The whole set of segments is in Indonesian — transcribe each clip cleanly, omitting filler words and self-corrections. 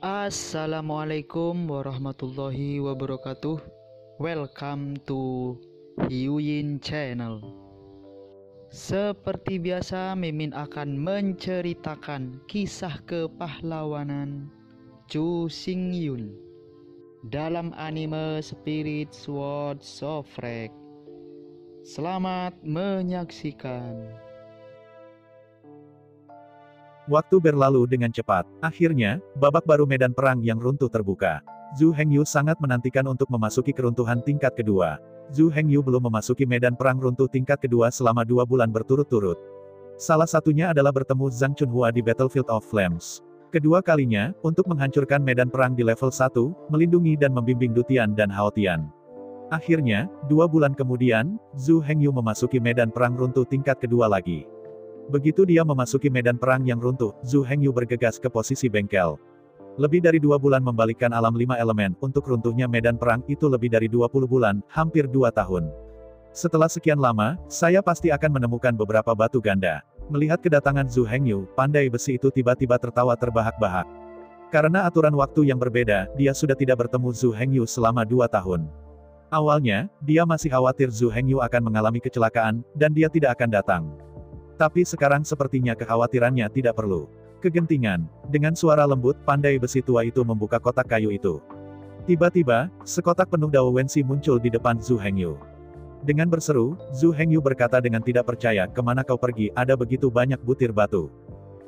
Assalamualaikum warahmatullahi wabarakatuh. Welcome to Hyuyin Channel. Seperti biasa, Mimin akan menceritakan kisah kepahlawanan Chu Xingyun dalam anime Spirit Sword Sofrek. Selamat menyaksikan. Waktu berlalu dengan cepat. Akhirnya, babak baru medan perang yang runtuh terbuka. Zhu Hengyu sangat menantikan untuk memasuki keruntuhan tingkat kedua. Zhu Hengyu belum memasuki medan perang runtuh tingkat kedua selama 2 bulan berturut-turut. Salah satunya adalah bertemu Zhang Chunhua di Battlefield of Flames. Kedua kalinya, untuk menghancurkan medan perang di level 1, melindungi dan membimbing Dutian dan Hao Tian. Akhirnya, 2 bulan kemudian, Zhu Hengyu memasuki medan perang runtuh tingkat kedua lagi. Begitu dia memasuki medan perang yang runtuh, Zhu Hengyu bergegas ke posisi bengkel. Lebih dari 2 bulan membalikkan alam 5 elemen, untuk runtuhnya medan perang itu lebih dari 20 bulan, hampir 2 tahun. Setelah sekian lama, saya pasti akan menemukan beberapa batu ganda. Melihat kedatangan Zhu Hengyu, pandai besi itu tiba-tiba tertawa terbahak-bahak. Karena aturan waktu yang berbeda, dia sudah tidak bertemu Zhu Hengyu selama 2 tahun. Awalnya, dia masih khawatir Zhu Hengyu akan mengalami kecelakaan, dan dia tidak akan datang. Tapi sekarang sepertinya kekhawatirannya tidak perlu. Kegentingan. Dengan suara lembut, pandai besi tua itu membuka kotak kayu itu. Tiba-tiba, sekotak penuh Dao Wensi muncul di depan Zhu Hengyu. Dengan berseru, Zhu Hengyu berkata dengan tidak percaya, "Kemana kau pergi, ada begitu banyak butir batu."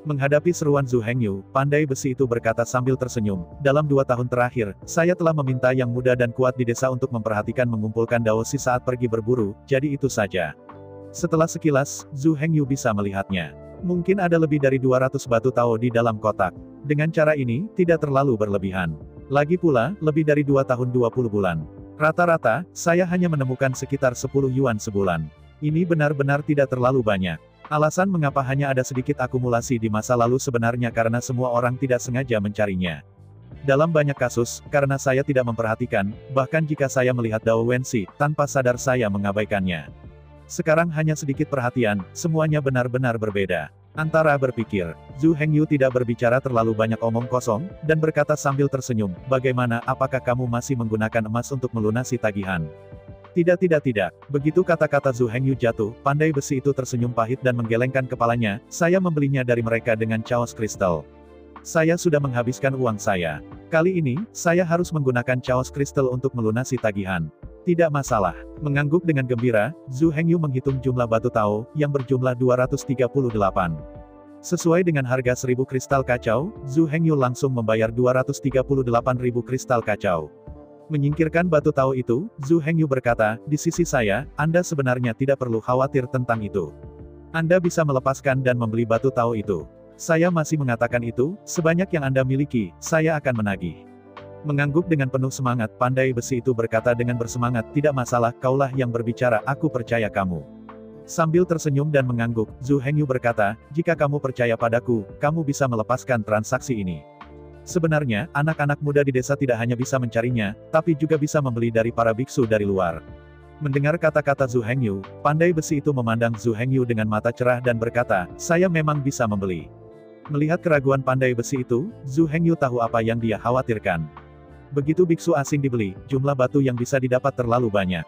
Menghadapi seruan Zhu Hengyu, pandai besi itu berkata sambil tersenyum, "Dalam 2 tahun terakhir, saya telah meminta yang muda dan kuat di desa untuk memperhatikan mengumpulkan daosi saat pergi berburu, jadi itu saja." Setelah sekilas, Zhu Hengyu bisa melihatnya. Mungkin ada lebih dari 200 batu Tao di dalam kotak. Dengan cara ini, tidak terlalu berlebihan. Lagi pula, lebih dari 2 tahun 20 bulan. Rata-rata, saya hanya menemukan sekitar 10 yuan sebulan. Ini benar-benar tidak terlalu banyak. Alasan mengapa hanya ada sedikit akumulasi di masa lalu sebenarnya karena semua orang tidak sengaja mencarinya. Dalam banyak kasus, karena saya tidak memperhatikan, bahkan jika saya melihat Dao Wensi, tanpa sadar saya mengabaikannya. Sekarang hanya sedikit perhatian, semuanya benar-benar berbeda. Antara berpikir, Zhu Hengyu tidak berbicara terlalu banyak omong kosong, dan berkata sambil tersenyum, "Bagaimana, apakah kamu masih menggunakan emas untuk melunasi tagihan?" Tidak. Begitu kata-kata Zhu Hengyu jatuh, pandai besi itu tersenyum pahit dan menggelengkan kepalanya, "Saya membelinya dari mereka dengan chaos kristal. Saya sudah menghabiskan uang saya. Kali ini, saya harus menggunakan chaos kristal untuk melunasi tagihan." Tidak masalah. Mengangguk dengan gembira, Zhu Hengyu menghitung jumlah batu Tao, yang berjumlah 238. Sesuai dengan harga 1000 kristal kacau, Zhu Hengyu langsung membayar 238.000 kristal kacau. Menyingkirkan batu Tao itu, Zhu Hengyu berkata, "Di sisi saya, Anda sebenarnya tidak perlu khawatir tentang itu. Anda bisa melepaskan dan membeli batu Tao itu. Saya masih mengatakan itu, sebanyak yang Anda miliki, saya akan menagih." Mengangguk dengan penuh semangat, pandai besi itu berkata dengan bersemangat, "Tidak masalah, kaulah yang berbicara, aku percaya kamu." Sambil tersenyum dan mengangguk, Zhu Hengyu berkata, "Jika kamu percaya padaku, kamu bisa melepaskan transaksi ini. Sebenarnya, anak-anak muda di desa tidak hanya bisa mencarinya, tapi juga bisa membeli dari para biksu dari luar." Mendengar kata-kata Zhu Hengyu, pandai besi itu memandang Zhu Hengyu dengan mata cerah dan berkata, "Saya memang bisa membeli." Melihat keraguan pandai besi itu, Zhu Hengyu tahu apa yang dia khawatirkan. Begitu biksu asing dibeli, jumlah batu yang bisa didapat terlalu banyak.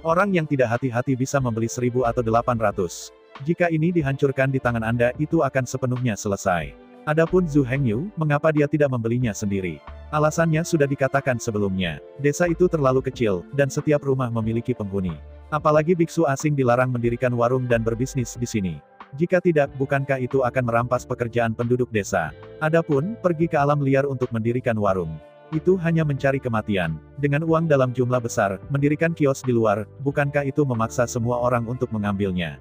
Orang yang tidak hati-hati bisa membeli 1000 atau 800. Jika ini dihancurkan di tangan Anda, itu akan sepenuhnya selesai. Adapun Zhu Hengyu, mengapa dia tidak membelinya sendiri? Alasannya sudah dikatakan sebelumnya. Desa itu terlalu kecil, dan setiap rumah memiliki penghuni. Apalagi biksu asing dilarang mendirikan warung dan berbisnis di sini. Jika tidak, bukankah itu akan merampas pekerjaan penduduk desa? Adapun, pergi ke alam liar untuk mendirikan warung. Itu hanya mencari kematian. Dengan uang dalam jumlah besar, mendirikan kios di luar, bukankah itu memaksa semua orang untuk mengambilnya?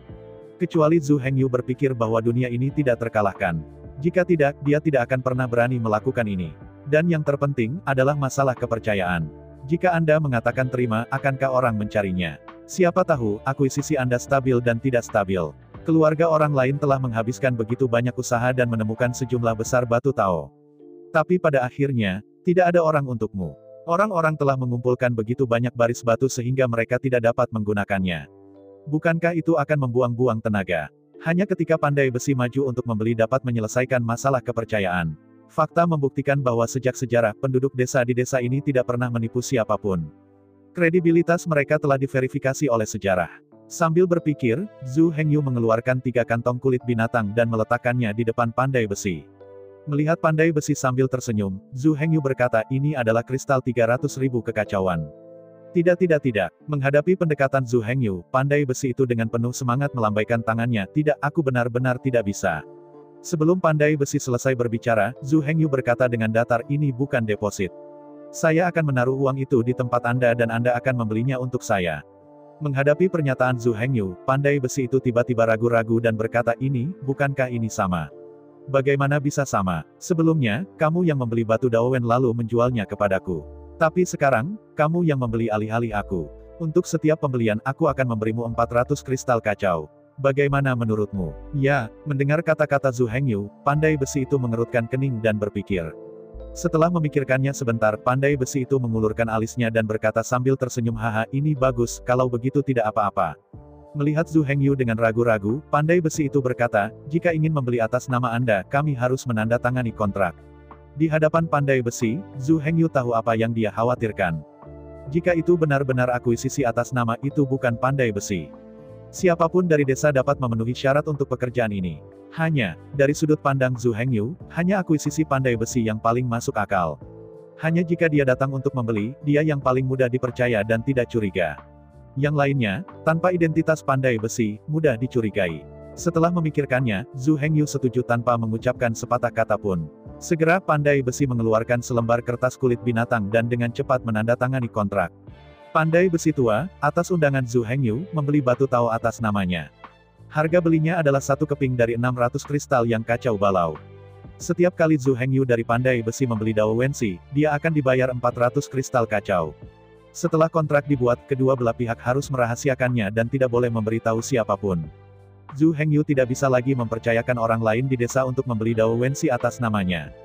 Kecuali Zhu Hengyu berpikir bahwa dunia ini tidak terkalahkan. Jika tidak, dia tidak akan pernah berani melakukan ini. Dan yang terpenting, adalah masalah kepercayaan. Jika Anda mengatakan terima, akankah orang mencarinya? Siapa tahu, akuisisi Anda stabil dan tidak stabil. Keluarga orang lain telah menghabiskan begitu banyak usaha dan menemukan sejumlah besar batu Tao. Tapi pada akhirnya, tidak ada orang untukmu. Orang-orang telah mengumpulkan begitu banyak baris batu sehingga mereka tidak dapat menggunakannya. Bukankah itu akan membuang-buang tenaga? Hanya ketika pandai besi maju untuk membeli dapat menyelesaikan masalah kepercayaan. Fakta membuktikan bahwa sejak sejarah, penduduk desa di desa ini tidak pernah menipu siapapun. Kredibilitas mereka telah diverifikasi oleh sejarah. Sambil berpikir, Zhu Hengyu mengeluarkan 3 kantong kulit binatang dan meletakkannya di depan pandai besi. Melihat pandai besi sambil tersenyum, Zhu Hengyu berkata, ini adalah kristal 300.000 kekacauan. Tidak. Menghadapi pendekatan Zhu Hengyu, pandai besi itu dengan penuh semangat melambaikan tangannya, tidak, aku benar-benar tidak bisa. Sebelum pandai besi selesai berbicara, Zhu Hengyu berkata dengan datar, ini bukan deposit. Saya akan menaruh uang itu di tempat Anda dan Anda akan membelinya untuk saya. Menghadapi pernyataan Zhu Hengyu, pandai besi itu tiba-tiba ragu-ragu dan berkata, bukankah ini sama? Bagaimana bisa sama? Sebelumnya, kamu yang membeli batu Daowen lalu menjualnya kepadaku. Tapi sekarang, kamu yang membeli alih-alih aku. Untuk setiap pembelian aku akan memberimu 400 kristal kacau. Bagaimana menurutmu? Ya, mendengar kata-kata Zhu Hengyu, pandai besi itu mengerutkan kening dan berpikir. Setelah memikirkannya sebentar, pandai besi itu mengulurkan alisnya dan berkata sambil tersenyum, haha, ini bagus, kalau begitu tidak apa-apa. Melihat Zhu Hengyu dengan ragu-ragu, pandai besi itu berkata, jika ingin membeli atas nama Anda, kami harus menandatangani kontrak. Di hadapan pandai besi, Zhu Hengyu tahu apa yang dia khawatirkan. Jika itu benar-benar akuisisi atas nama itu bukan pandai besi. Siapapun dari desa dapat memenuhi syarat untuk pekerjaan ini. Hanya, dari sudut pandang Zhu Hengyu, hanya akuisisi pandai besi yang paling masuk akal. Hanya jika dia datang untuk membeli, dia yang paling mudah dipercaya dan tidak curiga. Yang lainnya, tanpa identitas pandai besi, mudah dicurigai. Setelah memikirkannya, Zhu Hengyu setuju tanpa mengucapkan sepatah kata pun. Segera pandai besi mengeluarkan selembar kertas kulit binatang dan dengan cepat menandatangani kontrak. Pandai besi tua, atas undangan Zhu Hengyu, membeli batu Tao atas namanya. Harga belinya adalah 1 keping dari 600 kristal yang kacau balau. Setiap kali Zhu Hengyu dari pandai besi membeli Dao Wensi, dia akan dibayar 400 kristal kacau. Setelah kontrak dibuat, kedua belah pihak harus merahasiakannya dan tidak boleh memberitahu siapapun. Zhu Hengyu tidak bisa lagi mempercayakan orang lain di desa untuk membeli Dao Wensi atas namanya.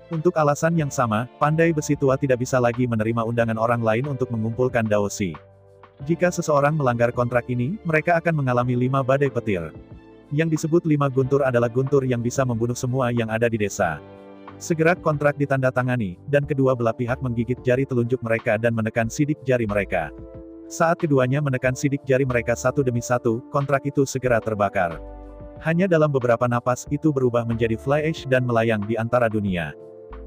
Untuk alasan yang sama, pandai besi tua tidak bisa lagi menerima undangan orang lain untuk mengumpulkan Dao Si. Jika seseorang melanggar kontrak ini, mereka akan mengalami 5 badai petir. Yang disebut 5 guntur adalah guntur yang bisa membunuh semua yang ada di desa. Segera kontrak ditandatangani, dan kedua belah pihak menggigit jari telunjuk mereka dan menekan sidik jari mereka. Saat keduanya menekan sidik jari mereka satu demi satu, kontrak itu segera terbakar. Hanya dalam beberapa napas itu berubah menjadi fly ash dan melayang di antara dunia.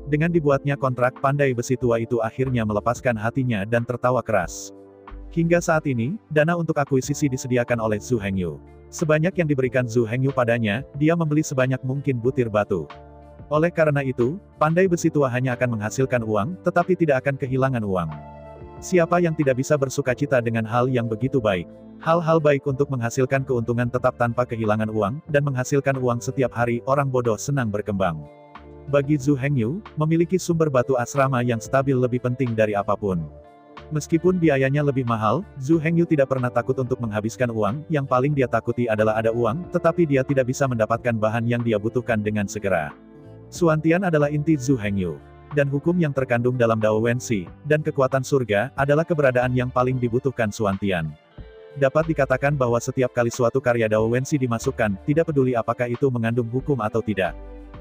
Dengan dibuatnya kontrak, pandai besi tua itu akhirnya melepaskan hatinya dan tertawa keras. Hingga saat ini, dana untuk akuisisi disediakan oleh Zhu Hengyu. Sebanyak yang diberikan Zhu Hengyu padanya, dia membeli sebanyak mungkin butir batu. Oleh karena itu, pandai besi tua hanya akan menghasilkan uang, tetapi tidak akan kehilangan uang. Siapa yang tidak bisa bersukacita dengan hal yang begitu baik? Hal-hal baik untuk menghasilkan keuntungan tetap tanpa kehilangan uang, dan menghasilkan uang setiap hari, orang bodoh senang berkembang. Bagi Zhu Hengyu, memiliki sumber batu asrama yang stabil lebih penting dari apapun. Meskipun biayanya lebih mahal, Zhu Hengyu tidak pernah takut untuk menghabiskan uang, yang paling dia takuti adalah ada uang, tetapi dia tidak bisa mendapatkan bahan yang dia butuhkan dengan segera. Suantian adalah inti Zhu Hengyu. Dan hukum yang terkandung dalam Dao Wensi, dan kekuatan surga, adalah keberadaan yang paling dibutuhkan Suantian. Dapat dikatakan bahwa setiap kali suatu karya Dao Wensi dimasukkan, tidak peduli apakah itu mengandung hukum atau tidak.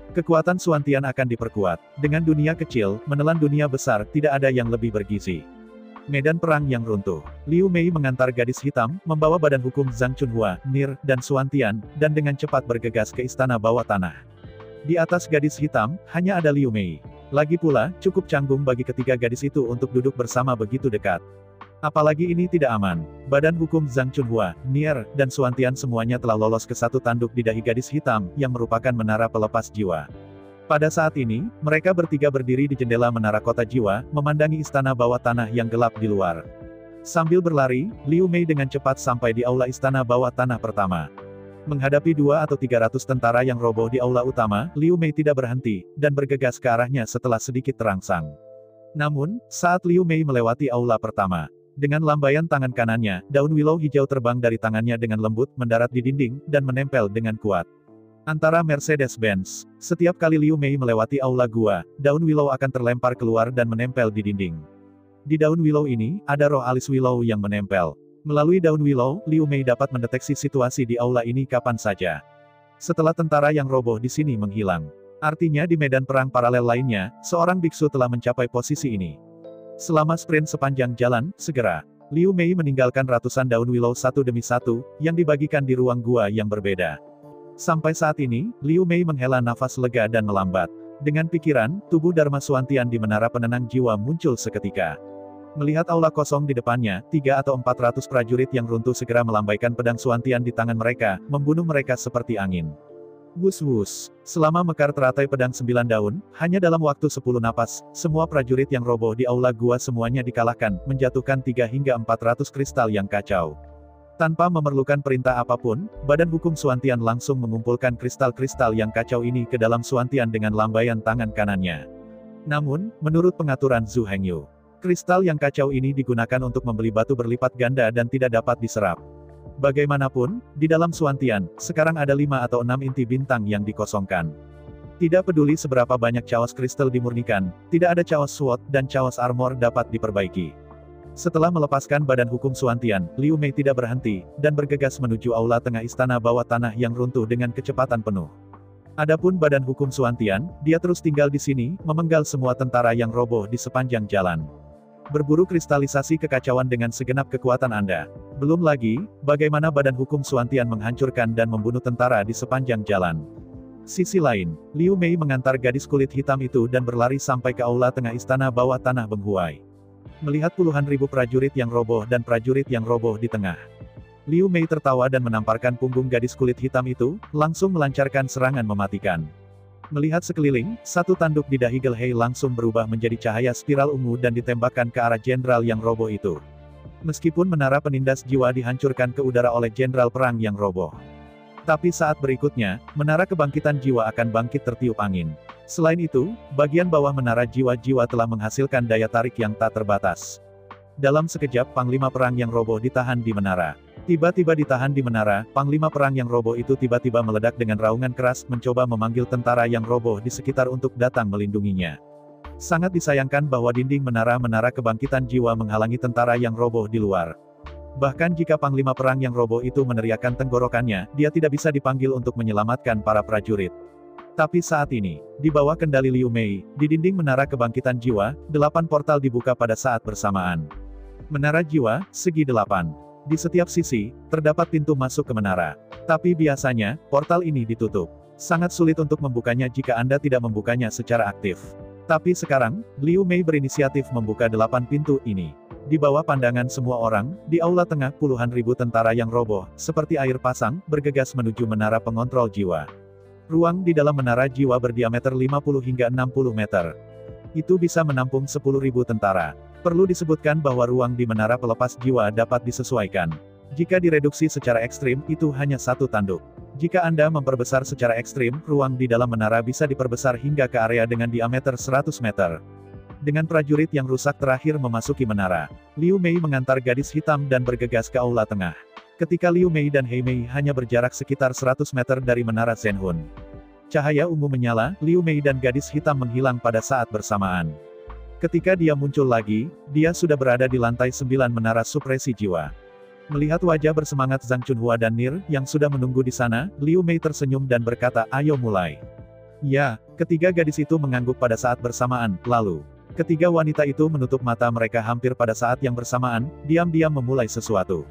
Kekuatan Suantian akan diperkuat. Dengan dunia kecil, menelan dunia besar, tidak ada yang lebih bergizi. Medan perang yang runtuh. Liu Mei mengantar gadis hitam, membawa badan hukum Zhang Chunhua, Nir, dan Suantian, dan dengan cepat bergegas ke istana bawah tanah. Di atas gadis hitam, hanya ada Liu Mei. Lagi pula, cukup canggung bagi ketiga gadis itu untuk duduk bersama begitu dekat. Apalagi ini tidak aman. Badan hukum Zhang Chunhua, Nir, dan Suantian semuanya telah lolos ke satu tanduk di dahi gadis hitam, yang merupakan menara pelepas jiwa. Pada saat ini, mereka bertiga berdiri di jendela menara kota jiwa, memandangi istana bawah tanah yang gelap di luar. Sambil berlari, Liu Mei dengan cepat sampai di aula istana bawah tanah pertama. Menghadapi 200 atau 300 tentara yang roboh di aula utama, Liu Mei tidak berhenti, dan bergegas ke arahnya setelah sedikit terangsang. Namun, saat Liu Mei melewati aula pertama, dengan lambaian tangan kanannya, daun willow hijau terbang dari tangannya dengan lembut, mendarat di dinding, dan menempel dengan kuat. Antara Mercedes-Benz, setiap kali Liu Mei melewati aula gua, daun willow akan terlempar keluar dan menempel di dinding. Di daun willow ini, ada roh alis willow yang menempel. Melalui daun willow, Liu Mei dapat mendeteksi situasi di aula ini kapan saja. Setelah tentara yang roboh di sini menghilang, Artinya di medan perang paralel lainnya, seorang biksu telah mencapai posisi ini. Selama sprint sepanjang jalan, segera, Liu Mei meninggalkan ratusan daun willow satu demi satu, yang dibagikan di ruang gua yang berbeda. Sampai saat ini, Liu Mei menghela nafas lega dan melambat. Dengan pikiran, tubuh Dharma Suantian di menara penenang jiwa muncul seketika. Melihat aula kosong di depannya, 3 atau 400 prajurit yang runtuh segera melambaikan pedang Suantian di tangan mereka, membunuh mereka seperti angin. Wus-wus. Selama mekar teratai pedang 9 daun, hanya dalam waktu 10 napas, semua prajurit yang roboh di aula gua semuanya dikalahkan, menjatuhkan 3 hingga 400 kristal yang kacau. Tanpa memerlukan perintah apapun, Badan Hukum Suantian langsung mengumpulkan kristal-kristal yang kacau ini ke dalam Suantian dengan lambaian tangan kanannya. Namun, menurut pengaturan Zhu Hengyu, kristal yang kacau ini digunakan untuk membeli batu berlipat ganda dan tidak dapat diserap. Bagaimanapun, di dalam Suantian, sekarang ada 5 atau 6 inti bintang yang dikosongkan. Tidak peduli seberapa banyak chaos kristal dimurnikan, tidak ada chaos sword dan chaos armor dapat diperbaiki. Setelah melepaskan Badan Hukum Suantian, Liu Mei tidak berhenti, dan bergegas menuju aula tengah istana bawah tanah yang runtuh dengan kecepatan penuh. Adapun Badan Hukum Suantian, dia terus tinggal di sini, memenggal semua tentara yang roboh di sepanjang jalan. Berburu kristalisasi kekacauan dengan segenap kekuatan Anda. Belum lagi, bagaimana Badan Hukum Suantian menghancurkan dan membunuh tentara di sepanjang jalan. Sisi lain, Liu Mei mengantar gadis kulit hitam itu dan berlari sampai ke aula tengah istana bawah tanah Beng Huai. Melihat puluhan ribu prajurit yang roboh dan prajurit yang roboh di tengah, Liu Mei tertawa dan menamparkan punggung gadis kulit hitam itu, langsung melancarkan serangan mematikan. Melihat sekeliling, satu tanduk di dahi Gelhei langsung berubah menjadi cahaya spiral ungu dan ditembakkan ke arah jenderal yang roboh itu. Meskipun menara penindas jiwa dihancurkan ke udara oleh jenderal perang yang roboh. Tapi saat berikutnya, menara kebangkitan jiwa akan bangkit tertiup angin. Selain itu, bagian bawah menara jiwa-jiwa telah menghasilkan daya tarik yang tak terbatas. Dalam sekejap Panglima Perang yang roboh ditahan di menara. Tiba-tiba ditahan di menara, Panglima Perang yang roboh itu tiba-tiba meledak dengan raungan keras, mencoba memanggil tentara yang roboh di sekitar untuk datang melindunginya. Sangat disayangkan bahwa dinding menara kebangkitan jiwa menghalangi tentara yang roboh di luar. Bahkan jika Panglima Perang yang roboh itu meneriakkan tenggorokannya, dia tidak bisa dipanggil untuk menyelamatkan para prajurit. Tapi saat ini, di bawah kendali Liu Mei, di dinding menara kebangkitan jiwa, 8 portal dibuka pada saat bersamaan. Menara jiwa, segi 8. Di setiap sisi, terdapat pintu masuk ke menara. Tapi biasanya, portal ini ditutup. Sangat sulit untuk membukanya jika Anda tidak membukanya secara aktif. Tapi sekarang, Liu Mei berinisiatif membuka 8 pintu ini. Di bawah pandangan semua orang, di aula tengah puluhan ribu tentara yang roboh, seperti air pasang, bergegas menuju menara pengontrol jiwa. Ruang di dalam menara jiwa berdiameter 50 hingga 60 meter. Itu bisa menampung 10.000 tentara. Perlu disebutkan bahwa ruang di menara pelepas jiwa dapat disesuaikan. Jika direduksi secara ekstrim, itu hanya satu tanduk. Jika Anda memperbesar secara ekstrim, ruang di dalam menara bisa diperbesar hingga ke area dengan diameter 100 meter. Dengan prajurit yang rusak terakhir memasuki menara, Liu Mei mengantar gadis hitam dan bergegas ke aula tengah. Ketika Liu Mei dan Hei Mei hanya berjarak sekitar 100 meter dari menara Zhenhun. Cahaya ungu menyala, Liu Mei dan gadis hitam menghilang pada saat bersamaan. Ketika dia muncul lagi, dia sudah berada di lantai 9 menara supresi jiwa. Melihat wajah bersemangat Zhang Chunhua dan Nir, yang sudah menunggu di sana, Liu Mei tersenyum dan berkata, "Ayo mulai." Ya, ketiga gadis itu mengangguk pada saat bersamaan, lalu, ketiga wanita itu menutup mata mereka hampir pada saat yang bersamaan, diam-diam memulai sesuatu.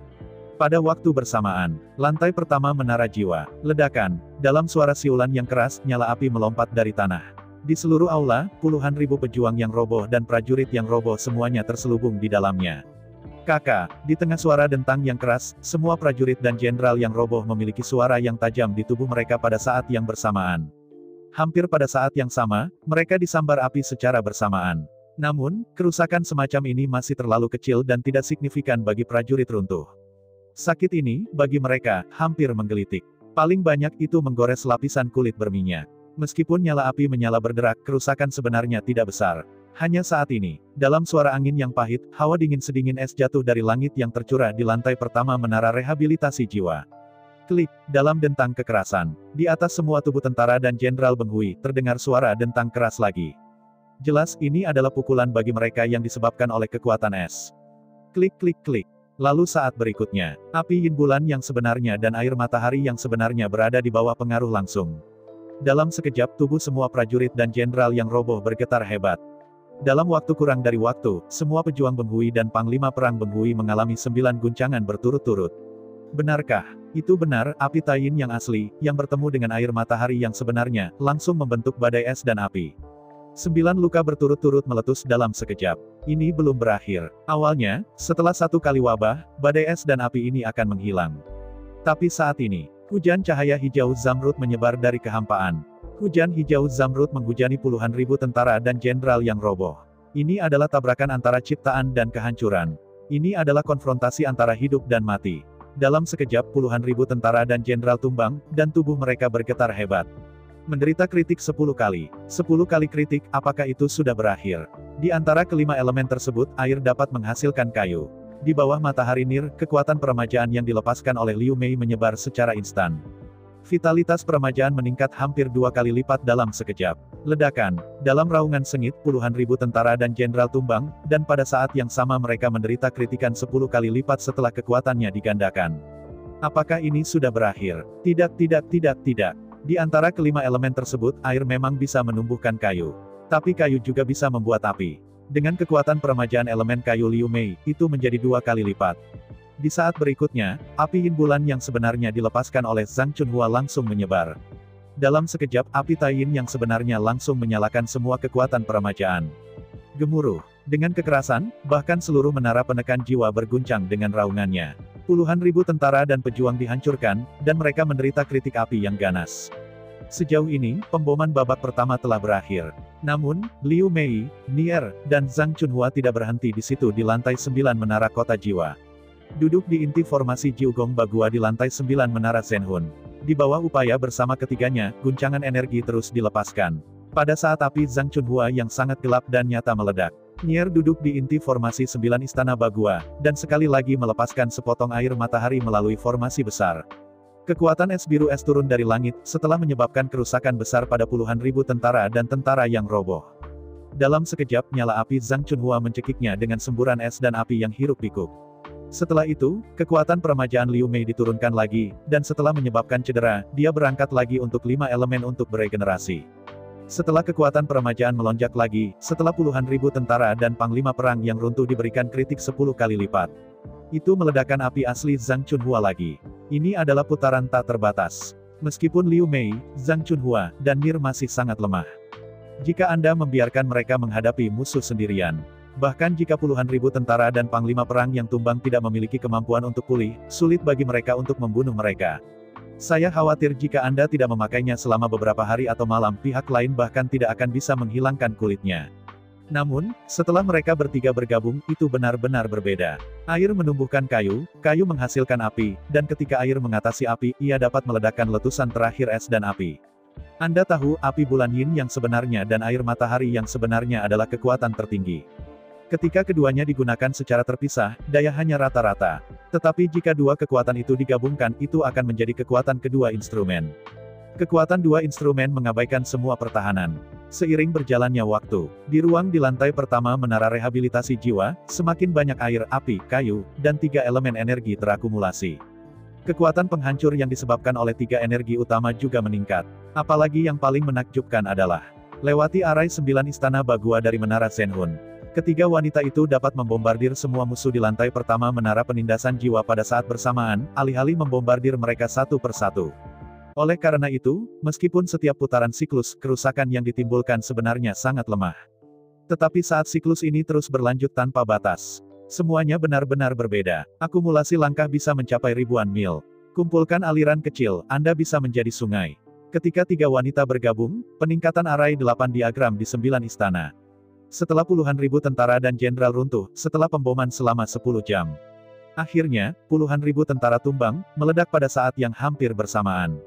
Pada waktu bersamaan, lantai pertama menara jiwa, ledakan, dalam suara siulan yang keras, nyala api melompat dari tanah. Di seluruh aula, puluhan ribu pejuang yang roboh dan prajurit yang roboh semuanya terselubung di dalamnya. Kakak, di tengah suara dentang yang keras, semua prajurit dan jenderal yang roboh memiliki suara yang tajam di tubuh mereka pada saat yang bersamaan. Hampir pada saat yang sama, mereka disambar api secara bersamaan. Namun, kerusakan semacam ini masih terlalu kecil dan tidak signifikan bagi prajurit runtuh. Sakit ini, bagi mereka, hampir menggelitik. Paling banyak itu menggores lapisan kulit berminyak. Meskipun nyala api menyala berderak, kerusakan sebenarnya tidak besar. Hanya saat ini, dalam suara angin yang pahit, hawa dingin sedingin es jatuh dari langit yang tercurah di lantai pertama menara rehabilitasi jiwa. Klik, dalam dentang kekerasan. Di atas semua tubuh tentara dan Jenderal Beng Hui, terdengar suara dentang keras lagi. Jelas ini adalah pukulan bagi mereka yang disebabkan oleh kekuatan es. Klik klik klik. Lalu saat berikutnya, api yin bulan yang sebenarnya dan air matahari yang sebenarnya berada di bawah pengaruh langsung. Dalam sekejap tubuh semua prajurit dan jenderal yang roboh bergetar hebat. Dalam waktu kurang dari waktu, semua pejuang Benghui dan Panglima Perang Benghui mengalami 9 guncangan berturut-turut. Benarkah? Itu benar, api Taiyin yang asli, yang bertemu dengan air matahari yang sebenarnya, langsung membentuk badai es dan api. 9 luka berturut-turut meletus dalam sekejap. Ini belum berakhir. Awalnya, setelah 1 kali wabah, badai es dan api ini akan menghilang. Tapi saat ini, hujan cahaya hijau Zamrud menyebar dari kehampaan. Hujan hijau Zamrud menghujani puluhan ribu tentara dan jenderal yang roboh. Ini adalah tabrakan antara ciptaan dan kehancuran. Ini adalah konfrontasi antara hidup dan mati. Dalam sekejap puluhan ribu tentara dan jenderal tumbang, dan tubuh mereka bergetar hebat. Menderita kritik 10 kali. 10 kali kritik, apakah itu sudah berakhir? Di antara kelima elemen tersebut, air dapat menghasilkan kayu. Di bawah matahari Nir, kekuatan peremajaan yang dilepaskan oleh Liu Mei menyebar secara instan. Vitalitas peremajaan meningkat hampir 2 kali lipat dalam sekejap. Ledakan. Dalam raungan sengit, puluhan ribu tentara dan jenderal tumbang, dan pada saat yang sama mereka menderita kritikan 10 kali lipat setelah kekuatannya digandakan. Apakah ini sudah berakhir? Tidak. Di antara kelima elemen tersebut, air memang bisa menumbuhkan kayu. Tapi kayu juga bisa membuat api. Dengan kekuatan peremajaan elemen kayu Liu Mei, itu menjadi 2 kali lipat. Di saat berikutnya, api Yin Bulan yang sebenarnya dilepaskan oleh Zhang Chunhua langsung menyebar. Dalam sekejap, api Taiyin yang sebenarnya langsung menyalakan semua kekuatan peremajaan. Gemuruh. Dengan kekerasan, bahkan seluruh menara penekan jiwa berguncang dengan raungannya. Puluhan ribu tentara dan pejuang dihancurkan, dan mereka menderita kritik api yang ganas. Sejauh ini, pemboman babak pertama telah berakhir. Namun, Liu Mei, Nier, dan Zhang Chunhua tidak berhenti di situ di lantai 9 menara kota jiwa. Duduk di inti formasi Jiugong Bagua di lantai 9 menara Zhenhun. Di bawah upaya bersama ketiganya, guncangan energi terus dilepaskan. Pada saat api Zhang Chunhua yang sangat gelap dan nyata meledak, Nier duduk di inti formasi 9 istana Bagua, dan sekali lagi melepaskan sepotong air matahari melalui formasi besar. Kekuatan es biru es turun dari langit, setelah menyebabkan kerusakan besar pada puluhan ribu tentara dan tentara yang roboh. Dalam sekejap, nyala api Zhang Chunhua mencekiknya dengan semburan es dan api yang hiruk-pikuk. Setelah itu, kekuatan peremajaan Liu Mei diturunkan lagi, dan setelah menyebabkan cedera, dia berangkat lagi untuk 5 elemen untuk beregenerasi. Setelah kekuatan peremajaan melonjak lagi, setelah puluhan ribu tentara dan panglima perang yang runtuh diberikan kritik 10 kali lipat. Itu meledakkan api asli Zhang Chunhua lagi. Ini adalah putaran tak terbatas. Meskipun Liu Mei, Zhang Chunhua, dan Nier masih sangat lemah. Jika Anda membiarkan mereka menghadapi musuh sendirian, bahkan jika puluhan ribu tentara dan panglima perang yang tumbang tidak memiliki kemampuan untuk pulih, sulit bagi mereka untuk membunuh mereka. Saya khawatir jika Anda tidak memakainya selama beberapa hari atau malam, pihak lain bahkan tidak akan bisa menghilangkan kulitnya. Namun, setelah mereka bertiga bergabung, itu benar-benar berbeda. Air menumbuhkan kayu, kayu menghasilkan api, dan ketika air mengatasi api, ia dapat meledakkan letusan terakhir es dan api. Anda tahu, api bulan yin yang sebenarnya dan air matahari yang sebenarnya adalah kekuatan tertinggi. Ketika keduanya digunakan secara terpisah, daya hanya rata-rata. Tetapi jika dua kekuatan itu digabungkan, itu akan menjadi kekuatan kedua instrumen. Kekuatan dua instrumen mengabaikan semua pertahanan. Seiring berjalannya waktu, di ruang di lantai pertama menara rehabilitasi jiwa, semakin banyak air, api, kayu, dan 3 elemen energi terakumulasi. Kekuatan penghancur yang disebabkan oleh 3 energi utama juga meningkat. Apalagi yang paling menakjubkan adalah, lewati arai 9 istana Bagua dari menara Zhenhun. Ketiga wanita itu dapat membombardir semua musuh di lantai pertama menara penindasan jiwa pada saat bersamaan, alih-alih membombardir mereka satu persatu. Oleh karena itu, meskipun setiap putaran siklus, kerusakan yang ditimbulkan sebenarnya sangat lemah. Tetapi saat siklus ini terus berlanjut tanpa batas, semuanya benar-benar berbeda. Akumulasi langkah bisa mencapai ribuan mil. Kumpulkan aliran kecil, Anda bisa menjadi sungai. Ketika 3 wanita bergabung, peningkatan arai 8 diagram di 9 istana. Setelah puluhan ribu tentara dan jenderal runtuh, setelah pemboman selama 10 jam. Akhirnya, puluhan ribu tentara tumbang, meledak pada saat yang hampir bersamaan.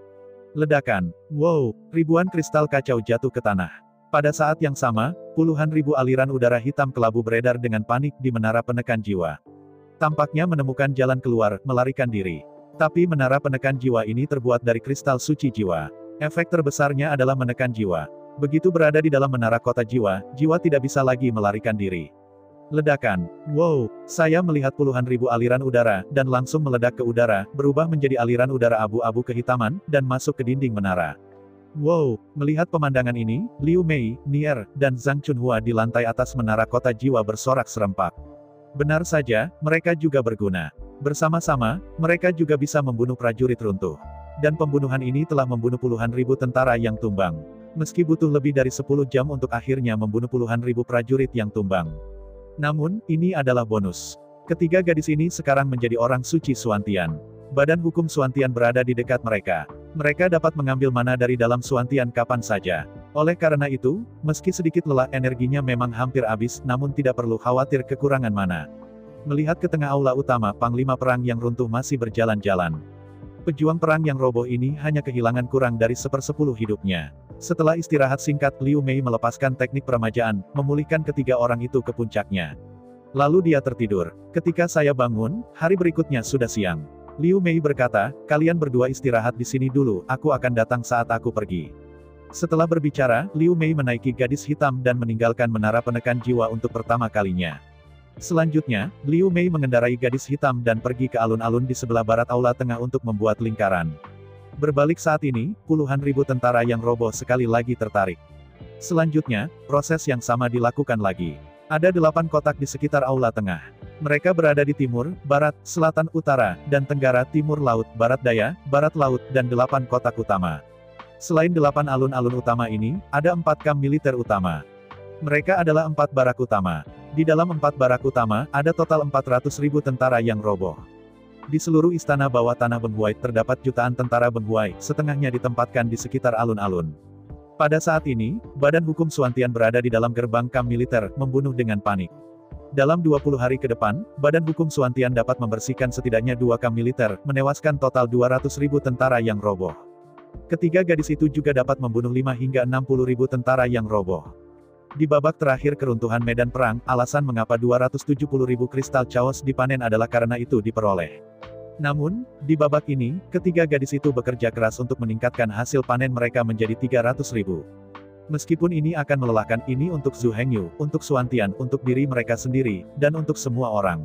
Ledakan. Wow, ribuan kristal kacau jatuh ke tanah. Pada saat yang sama, puluhan ribu aliran udara hitam kelabu beredar dengan panik di menara penekan jiwa. Tampaknya menemukan jalan keluar, melarikan diri. Tapi menara penekan jiwa ini terbuat dari kristal suci jiwa. Efek terbesarnya adalah menekan jiwa. Begitu berada di dalam menara kota jiwa, jiwa tidak bisa lagi melarikan diri. Ledakan. Wow, saya melihat puluhan ribu aliran udara, dan langsung meledak ke udara, berubah menjadi aliran udara abu-abu kehitaman, dan masuk ke dinding menara. Wow, melihat pemandangan ini, Liu Mei, Nier, dan Zhang Chunhua di lantai atas menara kota jiwa bersorak serempak. Benar saja, mereka juga berguna. Bersama-sama, mereka juga bisa membunuh prajurit runtuh. Dan pembunuhan ini telah membunuh puluhan ribu tentara yang tumbang. Meski butuh lebih dari 10 jam untuk akhirnya membunuh puluhan ribu prajurit yang tumbang. Namun, ini adalah bonus. Ketiga gadis ini sekarang menjadi orang suci Suantian. Badan hukum Suantian berada di dekat mereka. Mereka dapat mengambil mana dari dalam Suantian kapan saja. Oleh karena itu, meski sedikit lelah energinya memang hampir habis, namun tidak perlu khawatir kekurangan mana. Melihat ke tengah aula utama, Panglima Perang yang runtuh masih berjalan-jalan. Pejuang perang yang roboh ini hanya kehilangan kurang dari 1/10 hidupnya. Setelah istirahat singkat, Liu Mei melepaskan teknik peremajaan, memulihkan ketiga orang itu ke puncaknya. Lalu dia tertidur. Ketika saya bangun, hari berikutnya sudah siang. Liu Mei berkata, kalian berdua istirahat di sini dulu, aku akan datang saat aku pergi. Setelah berbicara, Liu Mei menaiki gadis hitam dan meninggalkan menara penekan jiwa untuk pertama kalinya. Selanjutnya, Liu Mei mengendarai gadis hitam dan pergi ke alun-alun di sebelah barat aula tengah untuk membuat lingkaran. Berbalik saat ini, puluhan ribu tentara yang roboh sekali lagi tertarik. Selanjutnya, proses yang sama dilakukan lagi. Ada 8 kotak di sekitar aula tengah. Mereka berada di timur, barat, selatan, utara, dan tenggara, timur laut, barat daya, barat laut, dan 8 kotak utama. Selain 8 alun-alun utama ini, ada 4 kamp militer utama. Mereka adalah 4 barak utama. Di dalam 4 barak utama, ada total 400.000 tentara yang roboh. Di seluruh istana bawah tanah Benghuai terdapat jutaan tentara Benghuai, setengahnya ditempatkan di sekitar alun-alun. Pada saat ini, Badan Hukum Suantian berada di dalam gerbang kamp militer, membunuh dengan panik. Dalam 20 hari ke depan, Badan Hukum Suantian dapat membersihkan setidaknya 2 kamp militer, menewaskan total 200.000 tentara yang roboh. Ketiga gadis itu juga dapat membunuh 5 hingga 60.000 tentara yang roboh. Di babak terakhir keruntuhan medan perang, alasan mengapa 270.000 kristal chaos dipanen adalah karena itu diperoleh. Namun, di babak ini, ketiga gadis itu bekerja keras untuk meningkatkan hasil panen mereka menjadi 300.000. Meskipun ini akan melelahkan, ini untuk Zhu Hengyu, untuk Suantian, untuk diri mereka sendiri, dan untuk semua orang.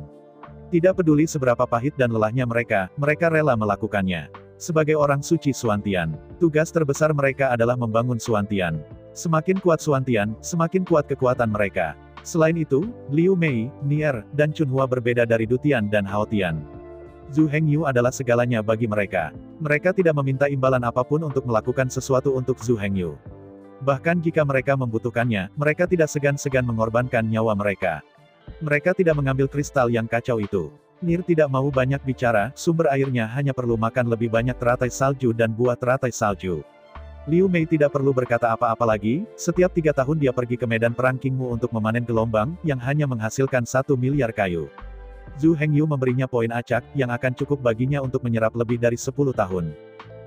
Tidak peduli seberapa pahit dan lelahnya mereka rela melakukannya. Sebagai orang suci Suantian, tugas terbesar mereka adalah membangun Suantian. Semakin kuat Suantian, semakin kuat kekuatan mereka. Selain itu, Liu Mei, Nier, dan Chunhua berbeda dari Dutian dan Haotian. Zhu Hengyu adalah segalanya bagi mereka. Mereka tidak meminta imbalan apapun untuk melakukan sesuatu untuk Zhu Hengyu. Bahkan jika mereka membutuhkannya, mereka tidak segan-segan mengorbankan nyawa mereka. Mereka tidak mengambil kristal yang kacau itu. Nier tidak mau banyak bicara, sumber airnya hanya perlu makan lebih banyak teratai salju dan buah teratai salju. Liu Mei tidak perlu berkata apa-apa lagi, setiap 3 tahun dia pergi ke medan perang Qingmu untuk memanen gelombang, yang hanya menghasilkan 1 miliar kayu. Zhu Hengyu memberinya poin acak, yang akan cukup baginya untuk menyerap lebih dari 10 tahun.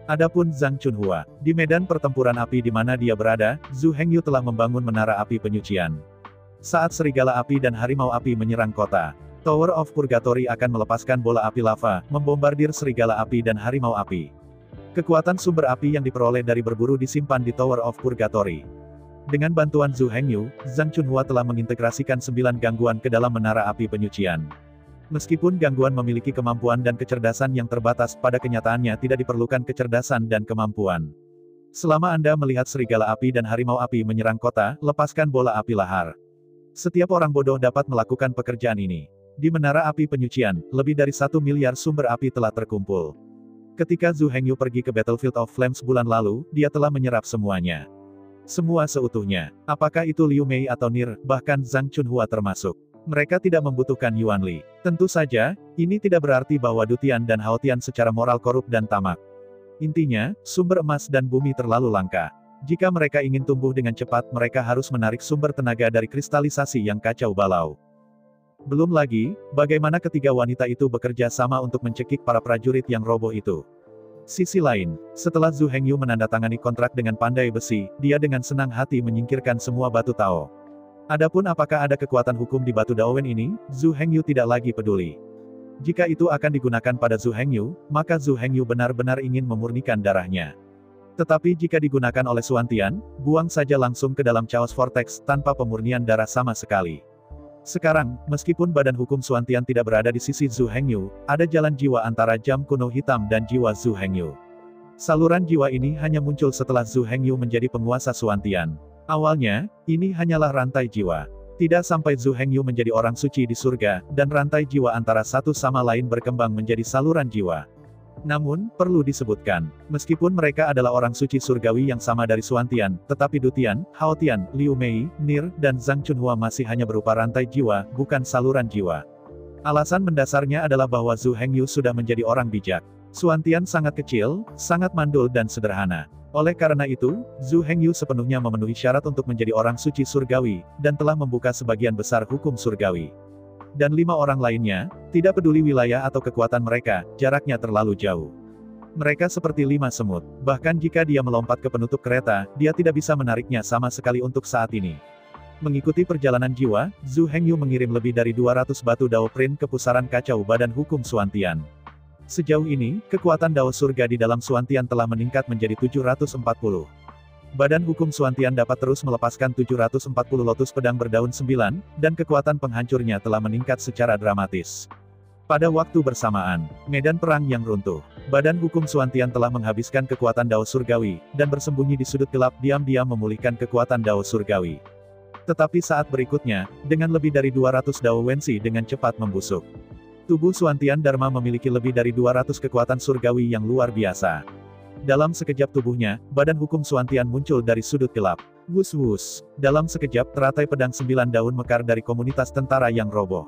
Adapun Zhang Chunhua, di medan pertempuran api di mana dia berada, Zhu Hengyu telah membangun menara api penyucian. Saat serigala api dan harimau api menyerang kota, Tower of Purgatory akan melepaskan bola api lava, membombardir serigala api dan harimau api. Kekuatan sumber api yang diperoleh dari berburu disimpan di Tower of Purgatory. Dengan bantuan Zhu Hengyu, Zhang Chunhua telah mengintegrasikan 9 gangguan ke dalam menara api penyucian. Meskipun gangguan memiliki kemampuan dan kecerdasan yang terbatas, pada kenyataannya tidak diperlukan kecerdasan dan kemampuan. Selama Anda melihat serigala api dan harimau api menyerang kota, lepaskan bola api lahar. Setiap orang bodoh dapat melakukan pekerjaan ini. Di menara api penyucian, lebih dari 1 miliar sumber api telah terkumpul. Ketika Zhu Hengyu pergi ke Battlefield of Flames bulan lalu, dia telah menyerap semuanya. Semua seutuhnya. Apakah itu Liu Mei atau Nier, bahkan Zhang Chunhua termasuk. Mereka tidak membutuhkan Yuan Li. Tentu saja, ini tidak berarti bahwa Dutian dan Haotian secara moral korup dan tamak. Intinya, sumber emas dan bumi terlalu langka. Jika mereka ingin tumbuh dengan cepat, mereka harus menarik sumber tenaga dari kristalisasi yang kacau balau. Belum lagi, bagaimana ketiga wanita itu bekerja sama untuk mencekik para prajurit yang roboh itu. Sisi lain, setelah Zhu Hengyu menandatangani kontrak dengan Pandai Besi, dia dengan senang hati menyingkirkan semua batu Tao. Adapun apakah ada kekuatan hukum di batu Daowen ini, Zhu Hengyu tidak lagi peduli. Jika itu akan digunakan pada Zhu Hengyu, maka Zhu Hengyu benar-benar ingin memurnikan darahnya. Tetapi jika digunakan oleh Suantian, buang saja langsung ke dalam Chaos Vortex, tanpa pemurnian darah sama sekali. Sekarang, meskipun badan hukum Suantian tidak berada di sisi Zhu Hengyu, ada jalan jiwa antara jam kuno hitam dan jiwa Zhu Hengyu. Saluran jiwa ini hanya muncul setelah Zhu Hengyu menjadi penguasa Suantian. Awalnya, ini hanyalah rantai jiwa. Tidak sampai Zhu Hengyu menjadi orang suci di surga, dan rantai jiwa antara satu sama lain berkembang menjadi saluran jiwa. Namun, perlu disebutkan, meskipun mereka adalah orang suci surgawi yang sama dari Suantian, tetapi Dutian, Haotian, Liu Mei, Nir, dan Zhang Chunhua masih hanya berupa rantai jiwa, bukan saluran jiwa. Alasan mendasarnya adalah bahwa Zhu Hengyu sudah menjadi orang bijak. Suantian sangat kecil, sangat mandul dan sederhana. Oleh karena itu, Zhu Hengyu sepenuhnya memenuhi syarat untuk menjadi orang suci surgawi, dan telah membuka sebagian besar hukum surgawi. Dan 5 orang lainnya, tidak peduli wilayah atau kekuatan mereka, jaraknya terlalu jauh. Mereka seperti 5 semut, bahkan jika dia melompat ke penutup kereta, dia tidak bisa menariknya sama sekali untuk saat ini. Mengikuti perjalanan jiwa, Zhu Hengyu mengirim lebih dari 200 batu Dao Print ke pusaran kacau badan hukum Suantian. Sejauh ini, kekuatan Dao surga di dalam Suantian telah meningkat menjadi 740. Badan hukum Suantian dapat terus melepaskan 740 lotus pedang berdaun 9, dan kekuatan penghancurnya telah meningkat secara dramatis. Pada waktu bersamaan, medan perang yang runtuh. Badan hukum Suantian telah menghabiskan kekuatan Dao surgawi, dan bersembunyi di sudut gelap diam-diam memulihkan kekuatan Dao surgawi. Tetapi saat berikutnya, dengan lebih dari 200 Dao Wensi dengan cepat membusuk. Tubuh Suantian Dharma memiliki lebih dari 200 kekuatan surgawi yang luar biasa. Dalam sekejap tubuhnya, badan hukum Suantian muncul dari sudut gelap. Wus-wus. Dalam sekejap, teratai pedang 9 daun mekar dari komunitas tentara yang roboh.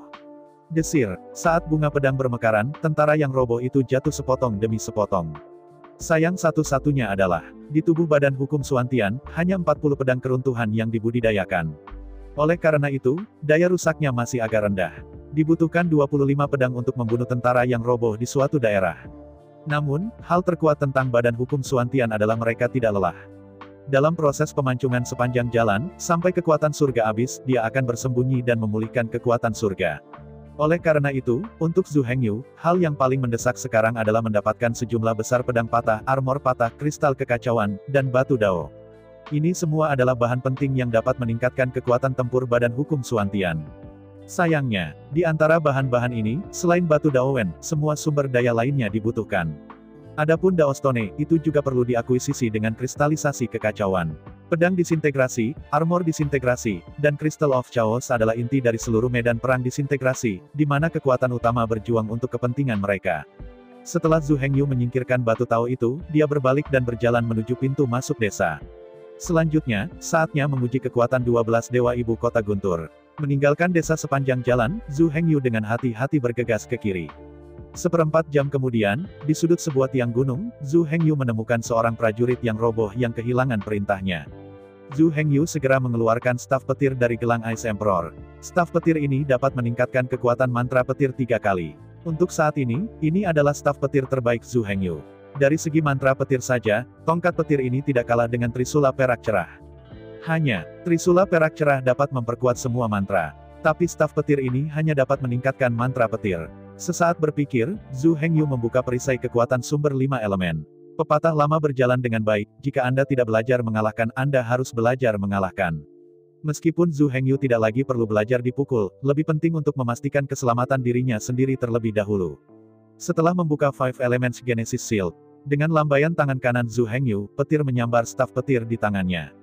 Desir. Saat bunga pedang bermekaran, tentara yang roboh itu jatuh sepotong demi sepotong. Sayang satu-satunya adalah, di tubuh badan hukum Suantian, hanya 40 pedang keruntuhan yang dibudidayakan. Oleh karena itu, daya rusaknya masih agak rendah. Dibutuhkan 25 pedang untuk membunuh tentara yang roboh di suatu daerah. Namun, hal terkuat tentang badan hukum Suantian adalah mereka tidak lelah. Dalam proses pemancungan sepanjang jalan, sampai kekuatan surga habis, dia akan bersembunyi dan memulihkan kekuatan surga. Oleh karena itu, untuk Zhu Hengyu, hal yang paling mendesak sekarang adalah mendapatkan sejumlah besar pedang patah, armor patah, kristal kekacauan, dan batu Dao. Ini semua adalah bahan penting yang dapat meningkatkan kekuatan tempur badan hukum Suantian. Sayangnya, di antara bahan-bahan ini, selain batu Daowen, semua sumber daya lainnya dibutuhkan. Adapun Dao Stone, itu juga perlu diakuisisi dengan kristalisasi kekacauan. Pedang disintegrasi, armor disintegrasi, dan Crystal of Chaos adalah inti dari seluruh medan perang disintegrasi, di mana kekuatan utama berjuang untuk kepentingan mereka. Setelah Zhu Hengyu menyingkirkan batu Tao itu, dia berbalik dan berjalan menuju pintu masuk desa. Selanjutnya, saatnya menguji kekuatan 12 dewa ibu kota Guntur. Meninggalkan desa sepanjang jalan, Zhu Hengyu dengan hati-hati bergegas ke kiri. Seperempat jam kemudian, di sudut sebuah tiang gunung, Zhu Hengyu menemukan seorang prajurit yang roboh yang kehilangan perintahnya. Zhu Hengyu segera mengeluarkan staf petir dari gelang Ice Emperor. Staf petir ini dapat meningkatkan kekuatan mantra petir 3 kali. Untuk saat ini adalah staf petir terbaik Zhu Hengyu. Dari segi mantra petir saja, tongkat petir ini tidak kalah dengan Trisula perak cerah. Hanya, Trisula perak cerah dapat memperkuat semua mantra. Tapi staf petir ini hanya dapat meningkatkan mantra petir. Sesaat berpikir, Zhu Hengyu membuka perisai kekuatan sumber 5 elemen. Pepatah lama berjalan dengan baik, jika Anda tidak belajar mengalahkan, Anda harus belajar mengalahkan. Meskipun Zhu Hengyu tidak lagi perlu belajar dipukul, lebih penting untuk memastikan keselamatan dirinya sendiri terlebih dahulu. Setelah membuka Five Elements Genesis Shield, dengan lambaian tangan kanan Zhu Hengyu, petir menyambar staf petir di tangannya.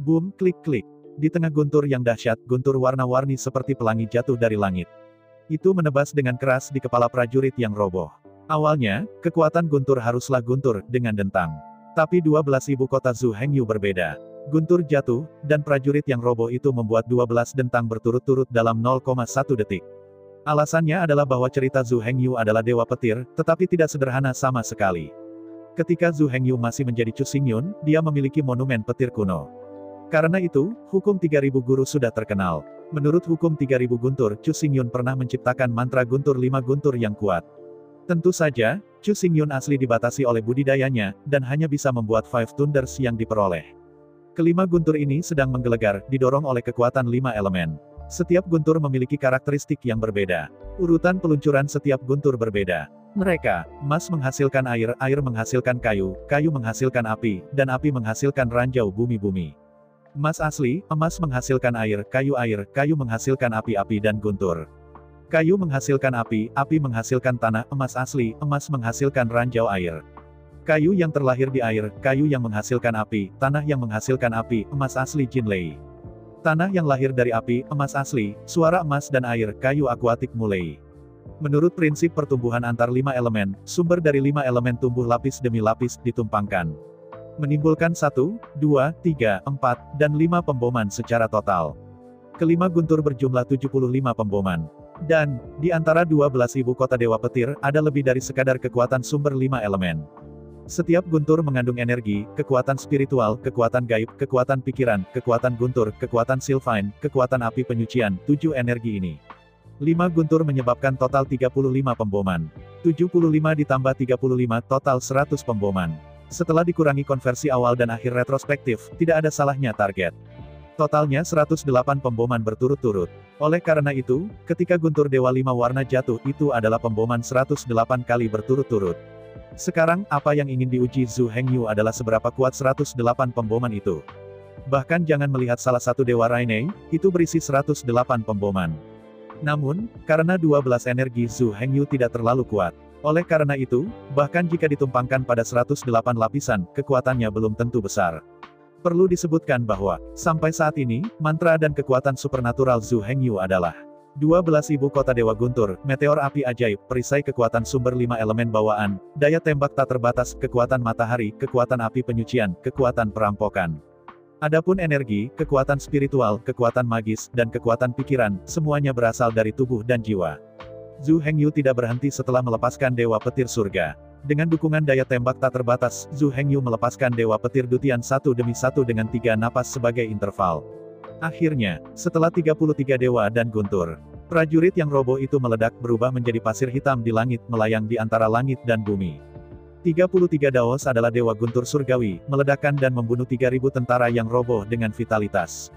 Boom, klik-klik. Di tengah guntur yang dahsyat, guntur warna-warni seperti pelangi jatuh dari langit. Itu menebas dengan keras di kepala prajurit yang roboh. Awalnya, kekuatan guntur haruslah guntur, dengan dentang. Tapi 12 ibu kota Zhu Hengyu berbeda. Guntur jatuh, dan prajurit yang roboh itu membuat 12 dentang berturut-turut dalam 0,1 detik. Alasannya adalah bahwa cerita Zhu Hengyu adalah dewa petir, tetapi tidak sederhana sama sekali. Ketika Zhu Hengyu masih menjadi Chu Xingyun, dia memiliki monumen petir kuno. Karena itu, hukum 3000 guru sudah terkenal. Menurut hukum 3000 guntur, Chu Xingyun pernah menciptakan mantra guntur 5 guntur yang kuat. Tentu saja, Chu Xingyun asli dibatasi oleh budidayanya, dan hanya bisa membuat 5 thunders yang diperoleh. Kelima guntur ini sedang menggelegar, didorong oleh kekuatan 5 elemen. Setiap guntur memiliki karakteristik yang berbeda. Urutan peluncuran setiap guntur berbeda. Mereka, emas menghasilkan air, air menghasilkan kayu, kayu menghasilkan api, dan api menghasilkan ranjau bumi-bumi. Emas asli, emas menghasilkan air, kayu menghasilkan api-api dan guntur. Kayu menghasilkan api, api menghasilkan tanah, emas asli, emas menghasilkan ranjau air. Kayu yang terlahir di air, kayu yang menghasilkan api, tanah yang menghasilkan api, emas asli Jinlei. Tanah yang lahir dari api, emas asli, suara emas dan air, kayu akuatik mulai. Menurut prinsip pertumbuhan antar 5 elemen, sumber dari 5 elemen tumbuh lapis demi lapis, ditumpangkan. Menimbulkan 1, 2, 3, 4, dan 5 pemboman secara total. Kelima guntur berjumlah 75 pemboman. Dan, di antara 12 ibu kota Dewa Petir, ada lebih dari sekadar kekuatan sumber 5 elemen. Setiap guntur mengandung energi, kekuatan spiritual, kekuatan gaib, kekuatan pikiran, kekuatan guntur, kekuatan Sylphine, kekuatan api penyucian, 7 energi ini. 5 guntur menyebabkan total 35 pemboman. 75 ditambah 35 total 100 pemboman. Setelah dikurangi konversi awal dan akhir retrospektif, tidak ada salahnya target. Totalnya 108 pemboman berturut-turut. Oleh karena itu, ketika guntur Dewa 5 warna jatuh, itu adalah pemboman 108 kali berturut-turut. Sekarang, apa yang ingin diuji Zhu Hengyu adalah seberapa kuat 108 pemboman itu. Bahkan jangan melihat salah satu Dewa Rainei, itu berisi 108 pemboman. Namun, karena 12 energi Zhu Hengyu tidak terlalu kuat. Oleh karena itu, bahkan jika ditumpangkan pada 108 lapisan, kekuatannya belum tentu besar. Perlu disebutkan bahwa, sampai saat ini, mantra dan kekuatan supernatural Zhu Hengyu adalah 12 ibu kota Dewa Guntur, meteor api ajaib, perisai kekuatan sumber 5 elemen bawaan, daya tembak tak terbatas, kekuatan matahari, kekuatan api penyucian, kekuatan perampokan. Adapun energi, kekuatan spiritual, kekuatan magis, dan kekuatan pikiran, semuanya berasal dari tubuh dan jiwa. Zhu Hengyu tidak berhenti setelah melepaskan Dewa Petir Surga. Dengan dukungan daya tembak tak terbatas, Zhu Hengyu melepaskan Dewa Petir Dutian satu demi satu dengan 3 napas sebagai interval. Akhirnya, setelah 33 dewa dan guntur, prajurit yang roboh itu meledak berubah menjadi pasir hitam di langit, melayang di antara langit dan bumi. 33 Daos adalah dewa guntur surgawi, meledakkan dan membunuh 3.000 tentara yang roboh dengan vitalitas.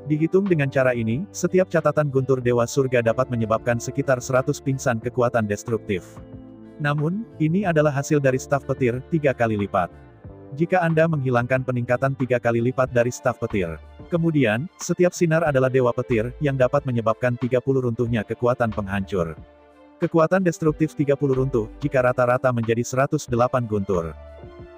Dihitung dengan cara ini, setiap catatan guntur dewa surga dapat menyebabkan sekitar 100 pingsan kekuatan destruktif. Namun, ini adalah hasil dari staf petir, 3 kali lipat. Jika Anda menghilangkan peningkatan 3 kali lipat dari staf petir, kemudian, setiap sinar adalah dewa petir, yang dapat menyebabkan 30 runtuhnya kekuatan penghancur. Kekuatan destruktif 30 runtuh, jika rata-rata menjadi 108 guntur.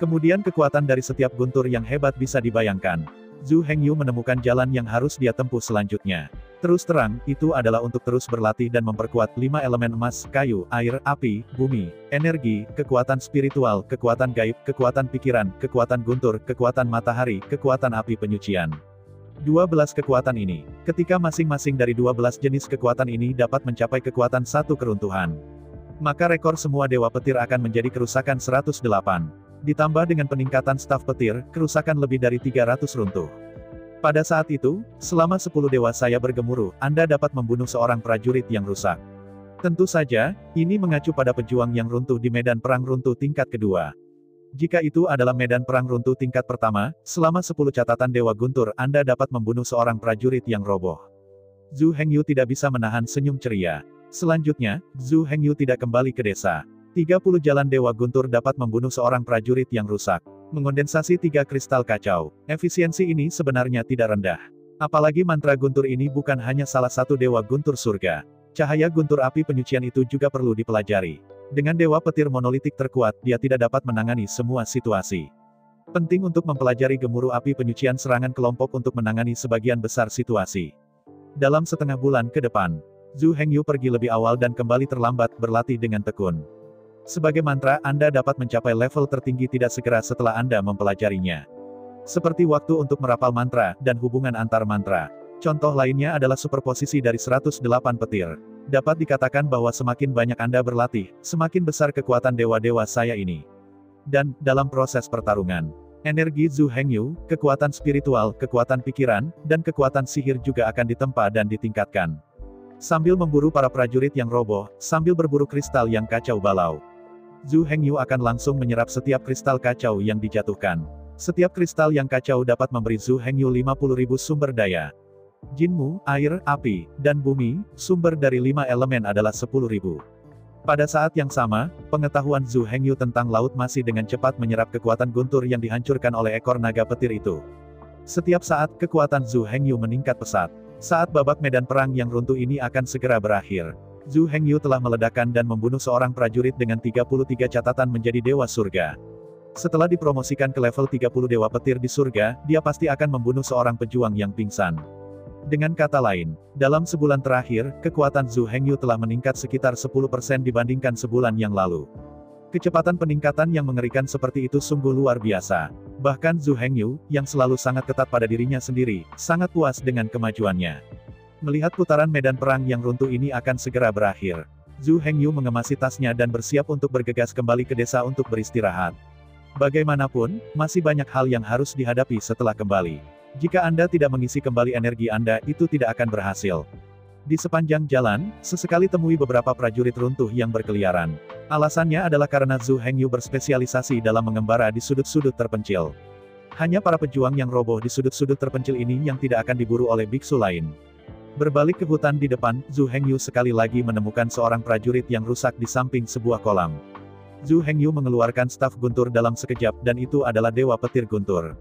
Kemudian kekuatan dari setiap guntur yang hebat bisa dibayangkan. Zhu Hengyu menemukan jalan yang harus dia tempuh selanjutnya. Terus terang, itu adalah untuk terus berlatih dan memperkuat 5 elemen emas, kayu, air, api, bumi, energi, kekuatan spiritual, kekuatan gaib, kekuatan pikiran, kekuatan guntur, kekuatan matahari, kekuatan api penyucian. 12 kekuatan ini, ketika masing-masing dari 12 jenis kekuatan ini dapat mencapai kekuatan satu keruntuhan, maka rekor semua dewa petir akan menjadi kerusakan 108. Ditambah dengan peningkatan staf petir, kerusakan lebih dari 300 runtuh. Pada saat itu, selama 10 dewa saya bergemuruh, Anda dapat membunuh seorang prajurit yang rusak. Tentu saja, ini mengacu pada pejuang yang runtuh di medan perang runtuh tingkat kedua. Jika itu adalah medan perang runtuh tingkat pertama, selama 10 catatan Dewa Guntur, Anda dapat membunuh seorang prajurit yang roboh. Zhu Hengyu tidak bisa menahan senyum ceria. Selanjutnya, Zhu Hengyu tidak kembali ke desa. 30 jalan Dewa Guntur dapat membunuh seorang prajurit yang rusak. Mengondensasi 3 kristal kacau. Efisiensi ini sebenarnya tidak rendah. Apalagi mantra guntur ini bukan hanya salah satu Dewa Guntur surga. Cahaya guntur api penyucian itu juga perlu dipelajari. Dengan Dewa Petir monolitik terkuat, dia tidak dapat menangani semua situasi. Penting untuk mempelajari gemuruh api penyucian serangan kelompok untuk menangani sebagian besar situasi. Dalam setengah bulan ke depan, Zhu Hengyu pergi lebih awal dan kembali terlambat, berlatih dengan tekun. Sebagai mantra, Anda dapat mencapai level tertinggi tidak segera setelah Anda mempelajarinya. Seperti waktu untuk merapal mantra, dan hubungan antar mantra. Contoh lainnya adalah superposisi dari 108 petir. Dapat dikatakan bahwa semakin banyak Anda berlatih, semakin besar kekuatan dewa-dewa saya ini. Dan, dalam proses pertarungan, energi Zhu Hengyu, kekuatan spiritual, kekuatan pikiran, dan kekuatan sihir juga akan ditempa dan ditingkatkan. Sambil memburu para prajurit yang roboh, sambil berburu kristal yang kacau balau, Zhu Hengyu akan langsung menyerap setiap kristal kacau yang dijatuhkan. Setiap kristal yang kacau dapat memberi Zhu Hengyu 50.000 sumber daya. Jinmu, air, api, dan bumi, sumber dari 5 elemen adalah 10.000. Pada saat yang sama, pengetahuan Zhu Hengyu tentang laut masih dengan cepat menyerap kekuatan guntur yang dihancurkan oleh ekor naga petir itu. Setiap saat, kekuatan Zhu Hengyu meningkat pesat. Saat babak medan perang yang runtuh ini akan segera berakhir, Zhu Hengyu telah meledakkan dan membunuh seorang prajurit dengan 33 catatan menjadi dewa surga. Setelah dipromosikan ke level 30 Dewa Petir di surga, dia pasti akan membunuh seorang pejuang yang pingsan. Dengan kata lain, dalam sebulan terakhir, kekuatan Zhu Hengyu telah meningkat sekitar 10% dibandingkan sebulan yang lalu. Kecepatan peningkatan yang mengerikan seperti itu sungguh luar biasa. Bahkan Zhu Hengyu, yang selalu sangat ketat pada dirinya sendiri, sangat puas dengan kemajuannya. Melihat putaran medan perang yang runtuh ini akan segera berakhir, Zhu Hengyu mengemasi tasnya dan bersiap untuk bergegas kembali ke desa untuk beristirahat. Bagaimanapun, masih banyak hal yang harus dihadapi setelah kembali. Jika Anda tidak mengisi kembali energi Anda, itu tidak akan berhasil. Di sepanjang jalan, sesekali temui beberapa prajurit runtuh yang berkeliaran. Alasannya adalah karena Zhu Hengyu berspesialisasi dalam mengembara di sudut-sudut terpencil. Hanya para pejuang yang roboh di sudut-sudut terpencil ini yang tidak akan diburu oleh biksu lain. Berbalik ke hutan di depan, Zhu Hengyu sekali lagi menemukan seorang prajurit yang rusak di samping sebuah kolam. Zhu Hengyu mengeluarkan staf guntur dalam sekejap dan itu adalah Dewa Petir Guntur.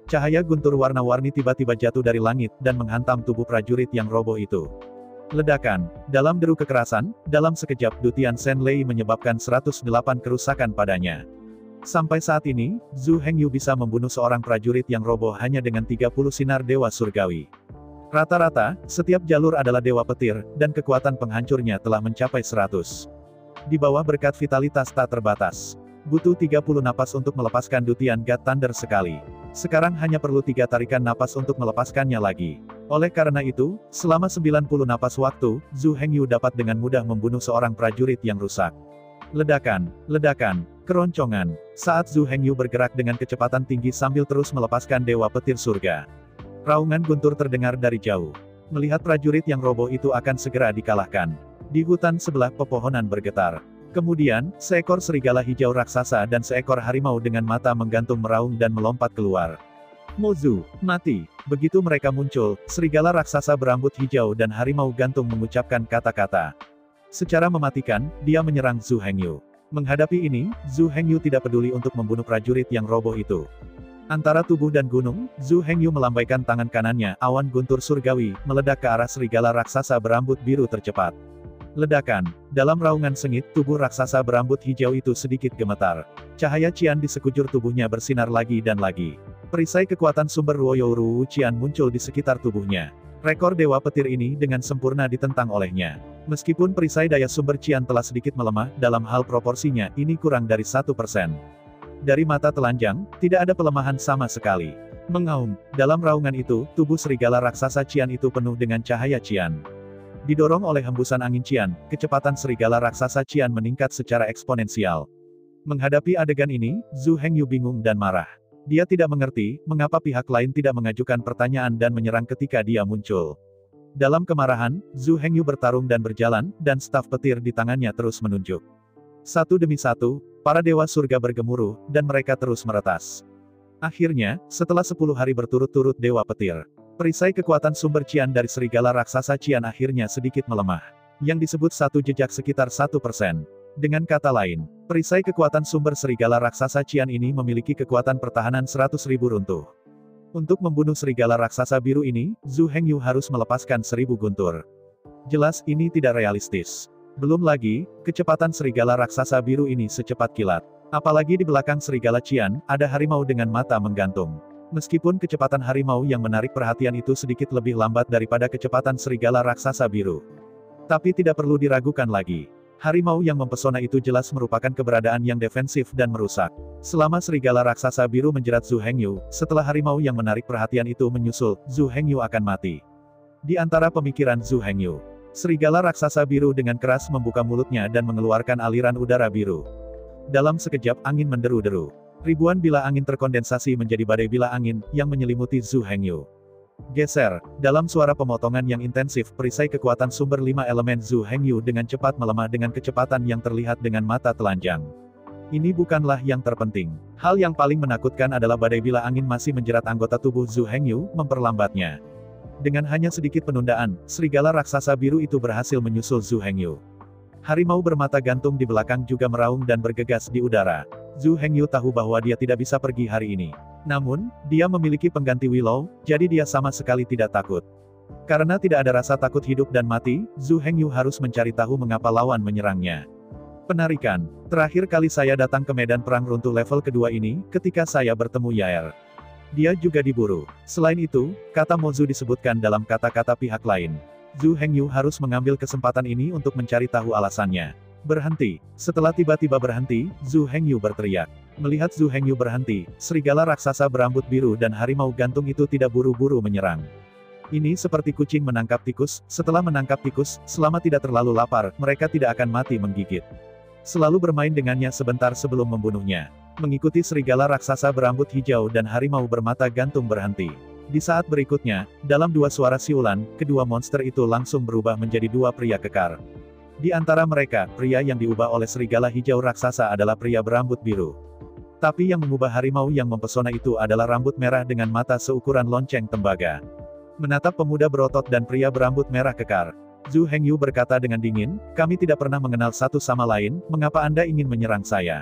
Cahaya guntur warna-warni tiba-tiba jatuh dari langit dan menghantam tubuh prajurit yang roboh itu. Ledakan. Dalam deru kekerasan, dalam sekejap Dutian Shenlei menyebabkan 108 kerusakan padanya. Sampai saat ini, Zhu Hengyu bisa membunuh seorang prajurit yang roboh hanya dengan 30 sinar Dewa Surgawi. Rata-rata, setiap jalur adalah Dewa Petir, dan kekuatan penghancurnya telah mencapai 100. Di bawah berkat vitalitas tak terbatas. Butuh 30 napas untuk melepaskan Dutian God Thunder sekali. Sekarang hanya perlu 3 tarikan napas untuk melepaskannya lagi. Oleh karena itu, selama 90 napas waktu, Zhu Hengyu dapat dengan mudah membunuh seorang prajurit yang rusak. Ledakan, ledakan, keroncongan. Saat Zhu Hengyu bergerak dengan kecepatan tinggi sambil terus melepaskan Dewa Petir Surga. Raungan guntur terdengar dari jauh. Melihat prajurit yang roboh itu akan segera dikalahkan. Di hutan sebelah pepohonan bergetar. Kemudian, seekor serigala hijau raksasa dan seekor harimau dengan mata menggantung meraung dan melompat keluar. Mozu, mati. Begitu mereka muncul, serigala raksasa berambut hijau dan harimau gantung mengucapkan kata-kata. Secara mematikan, dia menyerang Zhu Hengyu. Menghadapi ini, Zhu Hengyu tidak peduli untuk membunuh prajurit yang roboh itu. Antara tubuh dan gunung, Zhu Hengyu melambaikan tangan kanannya, awan guntur surgawi, meledak ke arah serigala raksasa berambut biru tercepat. Ledakan. Dalam raungan sengit, tubuh raksasa berambut hijau itu sedikit gemetar. Cahaya cian di sekujur tubuhnya bersinar lagi dan lagi. Perisai kekuatan sumber Ruoyouru Cian muncul di sekitar tubuhnya. Rekor Dewa Petir ini dengan sempurna ditentang olehnya. Meskipun perisai daya sumber cian telah sedikit melemah, dalam hal proporsinya, ini kurang dari 1%. Dari mata telanjang, tidak ada pelemahan sama sekali. Mengaum. Dalam raungan itu, tubuh serigala raksasa cian itu penuh dengan cahaya cian. Didorong oleh hembusan angin cian, kecepatan serigala raksasa cian meningkat secara eksponensial. Menghadapi adegan ini, Zhu Hengyu bingung dan marah. Dia tidak mengerti, mengapa pihak lain tidak mengajukan pertanyaan dan menyerang ketika dia muncul. Dalam kemarahan, Zhu Hengyu bertarung dan berjalan, dan staf petir di tangannya terus menunjuk. Satu demi satu, para dewa surga bergemuruh, dan mereka terus meretas. Akhirnya, setelah 10 hari berturut-turut Dewa Petir, perisai kekuatan sumber cian dari serigala raksasa cian akhirnya sedikit melemah. Yang disebut satu jejak sekitar 1%. Dengan kata lain, perisai kekuatan sumber serigala raksasa cian ini memiliki kekuatan pertahanan 100.000 runtuh. Untuk membunuh serigala raksasa biru ini, Zhu Hengyu harus melepaskan 1000 guntur. Jelas ini tidak realistis. Belum lagi, kecepatan serigala raksasa biru ini secepat kilat. Apalagi di belakang serigala cian, ada harimau dengan mata menggantung. Meskipun kecepatan harimau yang menarik perhatian itu sedikit lebih lambat daripada kecepatan serigala raksasa biru. Tapi tidak perlu diragukan lagi. Harimau yang mempesona itu jelas merupakan keberadaan yang defensif dan merusak. Selama serigala raksasa biru menjerat Zhu Hengyu, setelah harimau yang menarik perhatian itu menyusul, Zhu Hengyu akan mati. Di antara pemikiran Zhu Hengyu, serigala raksasa biru dengan keras membuka mulutnya dan mengeluarkan aliran udara biru. Dalam sekejap angin menderu-deru. Ribuan bila angin terkondensasi menjadi badai bila angin, yang menyelimuti Zhu Hengyu. Geser. Dalam suara pemotongan yang intensif, perisai kekuatan sumber 5 elemen Zhu Hengyu dengan cepat melemah dengan kecepatan yang terlihat dengan mata telanjang. Ini bukanlah yang terpenting. Hal yang paling menakutkan adalah badai bila angin masih menjerat anggota tubuh Zhu Hengyu, memperlambatnya. Dengan hanya sedikit penundaan, serigala raksasa biru itu berhasil menyusul Zhu Hengyu. Harimau bermata gantung di belakang juga meraung dan bergegas di udara. Zhu Hengyu tahu bahwa dia tidak bisa pergi hari ini. Namun, dia memiliki pengganti Willow, jadi dia sama sekali tidak takut. Karena tidak ada rasa takut hidup dan mati, Zhu Hengyu harus mencari tahu mengapa lawan menyerangnya. Penarikan. Terakhir kali saya datang ke medan perang runtuh level kedua ini, ketika saya bertemu Yair. Dia juga diburu. Selain itu, kata Mozu disebutkan dalam kata-kata pihak lain. Zhu Hengyu harus mengambil kesempatan ini untuk mencari tahu alasannya. Berhenti. Setelah tiba-tiba berhenti, Zhu Hengyu berteriak. Melihat Zhu Hengyu berhenti, serigala raksasa berambut biru dan harimau gantung itu tidak buru-buru menyerang. Ini seperti kucing menangkap tikus, setelah menangkap tikus, selama tidak terlalu lapar, mereka tidak akan mati menggigit. Selalu bermain dengannya sebentar sebelum membunuhnya. Mengikuti serigala raksasa berambut hijau dan harimau bermata gantung berhenti. Di saat berikutnya, dalam dua suara siulan, kedua monster itu langsung berubah menjadi dua pria kekar. Di antara mereka, pria yang diubah oleh serigala hijau raksasa adalah pria berambut biru. Tapi yang mengubah harimau yang mempesona itu adalah rambut merah dengan mata seukuran lonceng tembaga. Menatap pemuda berotot dan pria berambut merah kekar, Zhu Hengyu berkata dengan dingin, "Kami tidak pernah mengenal satu sama lain, mengapa Anda ingin menyerang saya?"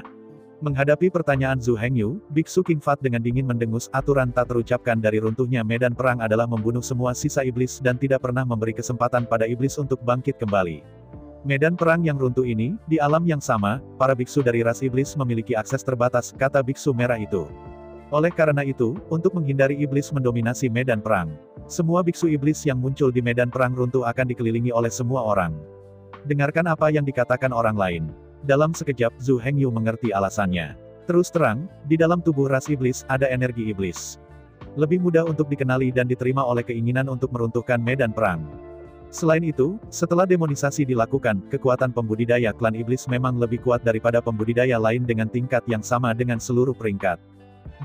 Menghadapi pertanyaan Zhu Hengyu, Biksu King Fat dengan dingin mendengus, aturan tak terucapkan dari runtuhnya medan perang adalah membunuh semua sisa iblis dan tidak pernah memberi kesempatan pada iblis untuk bangkit kembali. Medan perang yang runtuh ini, di alam yang sama, para biksu dari ras iblis memiliki akses terbatas, kata biksu merah itu. Oleh karena itu, untuk menghindari iblis mendominasi medan perang, semua biksu iblis yang muncul di medan perang runtuh akan dikelilingi oleh semua orang. Dengarkan apa yang dikatakan orang lain. Dalam sekejap, Zhu Hengyu mengerti alasannya. Terus terang, di dalam tubuh ras iblis, ada energi iblis. Lebih mudah untuk dikenali dan diterima oleh keinginan untuk meruntuhkan medan perang. Selain itu, setelah demonisasi dilakukan, kekuatan pembudidaya klan iblis memang lebih kuat daripada pembudidaya lain dengan tingkat yang sama dengan seluruh peringkat.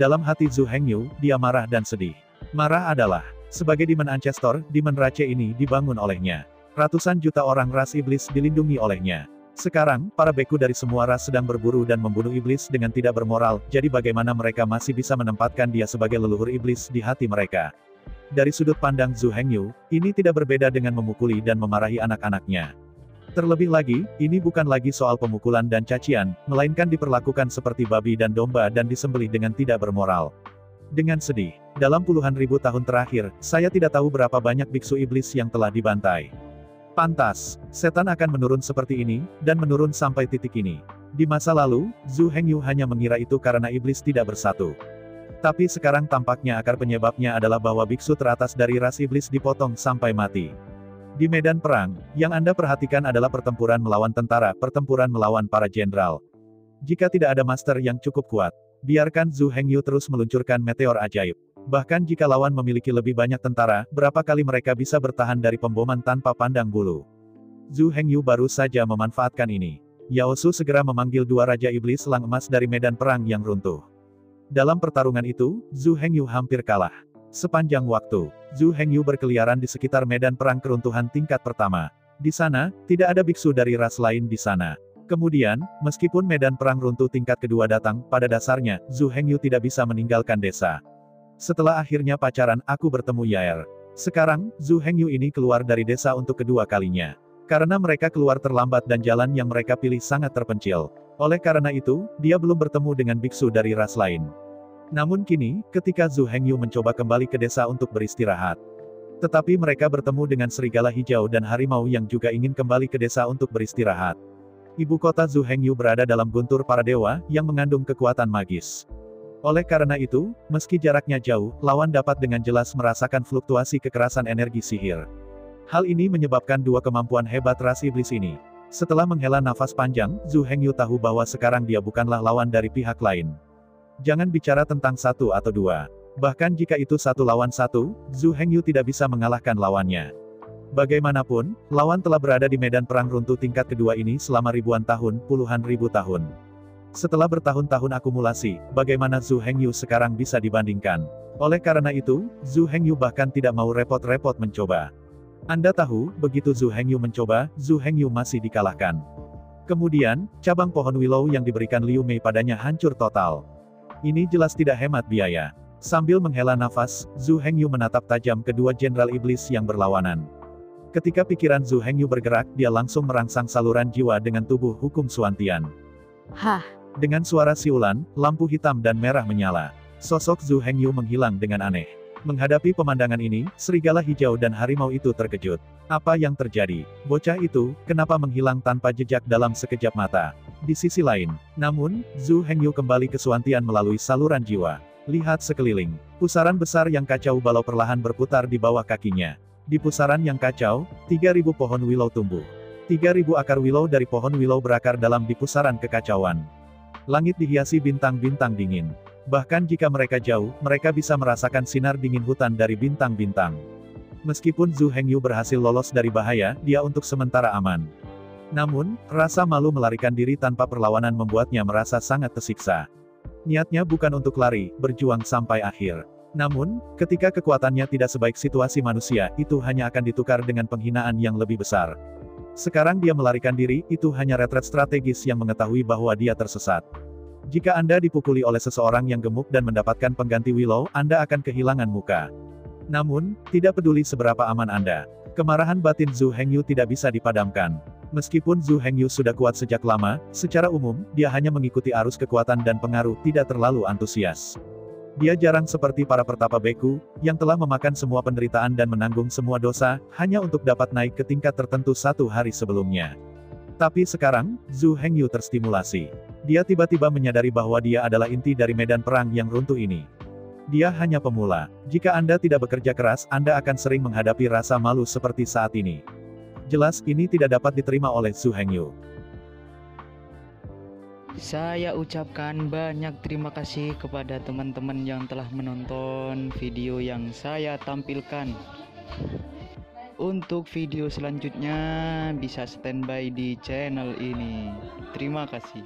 Dalam hati Zhu Hengyu, dia marah dan sedih. Marah adalah, sebagai Demon Ancestor, Demon Rache ini dibangun olehnya. Ratusan juta orang ras iblis dilindungi olehnya. Sekarang, para beku dari semua ras sedang berburu dan membunuh iblis dengan tidak bermoral, jadi bagaimana mereka masih bisa menempatkan dia sebagai leluhur iblis di hati mereka? Dari sudut pandang Zhu Hengyu, ini tidak berbeda dengan memukuli dan memarahi anak-anaknya. Terlebih lagi, ini bukan lagi soal pemukulan dan cacian, melainkan diperlakukan seperti babi dan domba dan disembelih dengan tidak bermoral. Dengan sedih, dalam puluhan ribu tahun terakhir, saya tidak tahu berapa banyak biksu iblis yang telah dibantai. Pantas, setan akan menurun seperti ini, dan menurun sampai titik ini. Di masa lalu, Zhu Hengyu hanya mengira itu karena iblis tidak bersatu. Tapi sekarang tampaknya akar penyebabnya adalah bahwa biksu teratas dari ras iblis dipotong sampai mati. Di medan perang, yang Anda perhatikan adalah pertempuran melawan tentara, pertempuran melawan para jenderal. Jika tidak ada master yang cukup kuat, biarkan Zhu Hengyu terus meluncurkan meteor ajaib. Bahkan jika lawan memiliki lebih banyak tentara, berapa kali mereka bisa bertahan dari pemboman tanpa pandang bulu. Zhu Hengyu baru saja memanfaatkan ini. Yao Su segera memanggil dua Raja Iblis Selang Emas dari medan perang yang runtuh. Dalam pertarungan itu, Zhu Hengyu hampir kalah. Sepanjang waktu, Zhu Hengyu berkeliaran di sekitar medan perang keruntuhan tingkat pertama. Di sana, tidak ada biksu dari ras lain di sana. Kemudian, meskipun medan perang runtuh tingkat kedua datang, pada dasarnya, Zhu Hengyu tidak bisa meninggalkan desa. Setelah akhirnya pacaran, aku bertemu Yair. Sekarang, Zhu Hengyu ini keluar dari desa untuk kedua kalinya. Karena mereka keluar terlambat dan jalan yang mereka pilih sangat terpencil. Oleh karena itu, dia belum bertemu dengan biksu dari ras lain. Namun kini, ketika Zhu Hengyu mencoba kembali ke desa untuk beristirahat. Tetapi mereka bertemu dengan serigala hijau dan harimau yang juga ingin kembali ke desa untuk beristirahat. Ibu kota Zhu Hengyu berada dalam guntur para dewa, yang mengandung kekuatan magis. Oleh karena itu, meski jaraknya jauh, lawan dapat dengan jelas merasakan fluktuasi kekerasan energi sihir. Hal ini menyebabkan dua kemampuan hebat ras iblis ini. Setelah menghela nafas panjang, Zhu Hengyu tahu bahwa sekarang dia bukanlah lawan dari pihak lain. Jangan bicara tentang satu atau dua. Bahkan jika itu satu lawan satu, Zhu Hengyu tidak bisa mengalahkan lawannya. Bagaimanapun, lawan telah berada di medan perang runtuh tingkat kedua ini selama ribuan tahun, puluhan ribu tahun. Setelah bertahun-tahun akumulasi, bagaimana Zhu Hengyu sekarang bisa dibandingkan? Oleh karena itu, Zhu Hengyu bahkan tidak mau repot-repot mencoba. Anda tahu, begitu Zhu Hengyu mencoba, Zhu Hengyu masih dikalahkan. Kemudian, cabang pohon willow yang diberikan Liu Mei padanya hancur total. Ini jelas tidak hemat biaya. Sambil menghela nafas, Zhu Hengyu menatap tajam kedua jenderal iblis yang berlawanan. Ketika pikiran Zhu Hengyu bergerak, dia langsung merangsang saluran jiwa dengan tubuh hukum Suantian. Hah! Dengan suara siulan, lampu hitam dan merah menyala. Sosok Zhu Hengyu menghilang dengan aneh. Menghadapi pemandangan ini, serigala hijau dan harimau itu terkejut. Apa yang terjadi? Bocah itu, kenapa menghilang tanpa jejak dalam sekejap mata? Di sisi lain, namun, Zhu Hengyu kembali ke Suantian melalui saluran jiwa. Lihat sekeliling. Pusaran besar yang kacau balau perlahan berputar di bawah kakinya. Di pusaran yang kacau, 3.000 pohon willow tumbuh. 3.000 akar willow dari pohon willow berakar dalam di pusaran kekacauan. Langit dihiasi bintang-bintang dingin. Bahkan jika mereka jauh, mereka bisa merasakan sinar dingin hutan dari bintang-bintang. Meskipun Zhu Hengyu berhasil lolos dari bahaya, dia untuk sementara aman. Namun, rasa malu melarikan diri tanpa perlawanan membuatnya merasa sangat tersiksa. Niatnya bukan untuk lari, berjuang sampai akhir. Namun, ketika kekuatannya tidak sebaik situasi manusia, itu hanya akan ditukar dengan penghinaan yang lebih besar. Sekarang dia melarikan diri, itu hanya retret strategis yang mengetahui bahwa dia tersesat. Jika Anda dipukuli oleh seseorang yang gemuk dan mendapatkan pengganti willow, Anda akan kehilangan muka. Namun, tidak peduli seberapa aman Anda. Kemarahan batin Zhu Hengyu tidak bisa dipadamkan. Meskipun Zhu Hengyu sudah kuat sejak lama, secara umum, dia hanya mengikuti arus kekuatan dan pengaruh, tidak terlalu antusias. Dia jarang seperti para pertapa beku, yang telah memakan semua penderitaan dan menanggung semua dosa, hanya untuk dapat naik ke tingkat tertentu satu hari sebelumnya. Tapi sekarang, Zhu Hengyu terstimulasi. Dia tiba-tiba menyadari bahwa dia adalah inti dari medan perang yang runtuh ini. Dia hanya pemula. Jika Anda tidak bekerja keras, Anda akan sering menghadapi rasa malu seperti saat ini. Jelas, ini tidak dapat diterima oleh Zhu Hengyu. Saya ucapkan banyak terima kasih kepada teman-teman yang telah menonton video yang saya tampilkan. Untuk video selanjutnya bisa standby di channel ini. Terima kasih.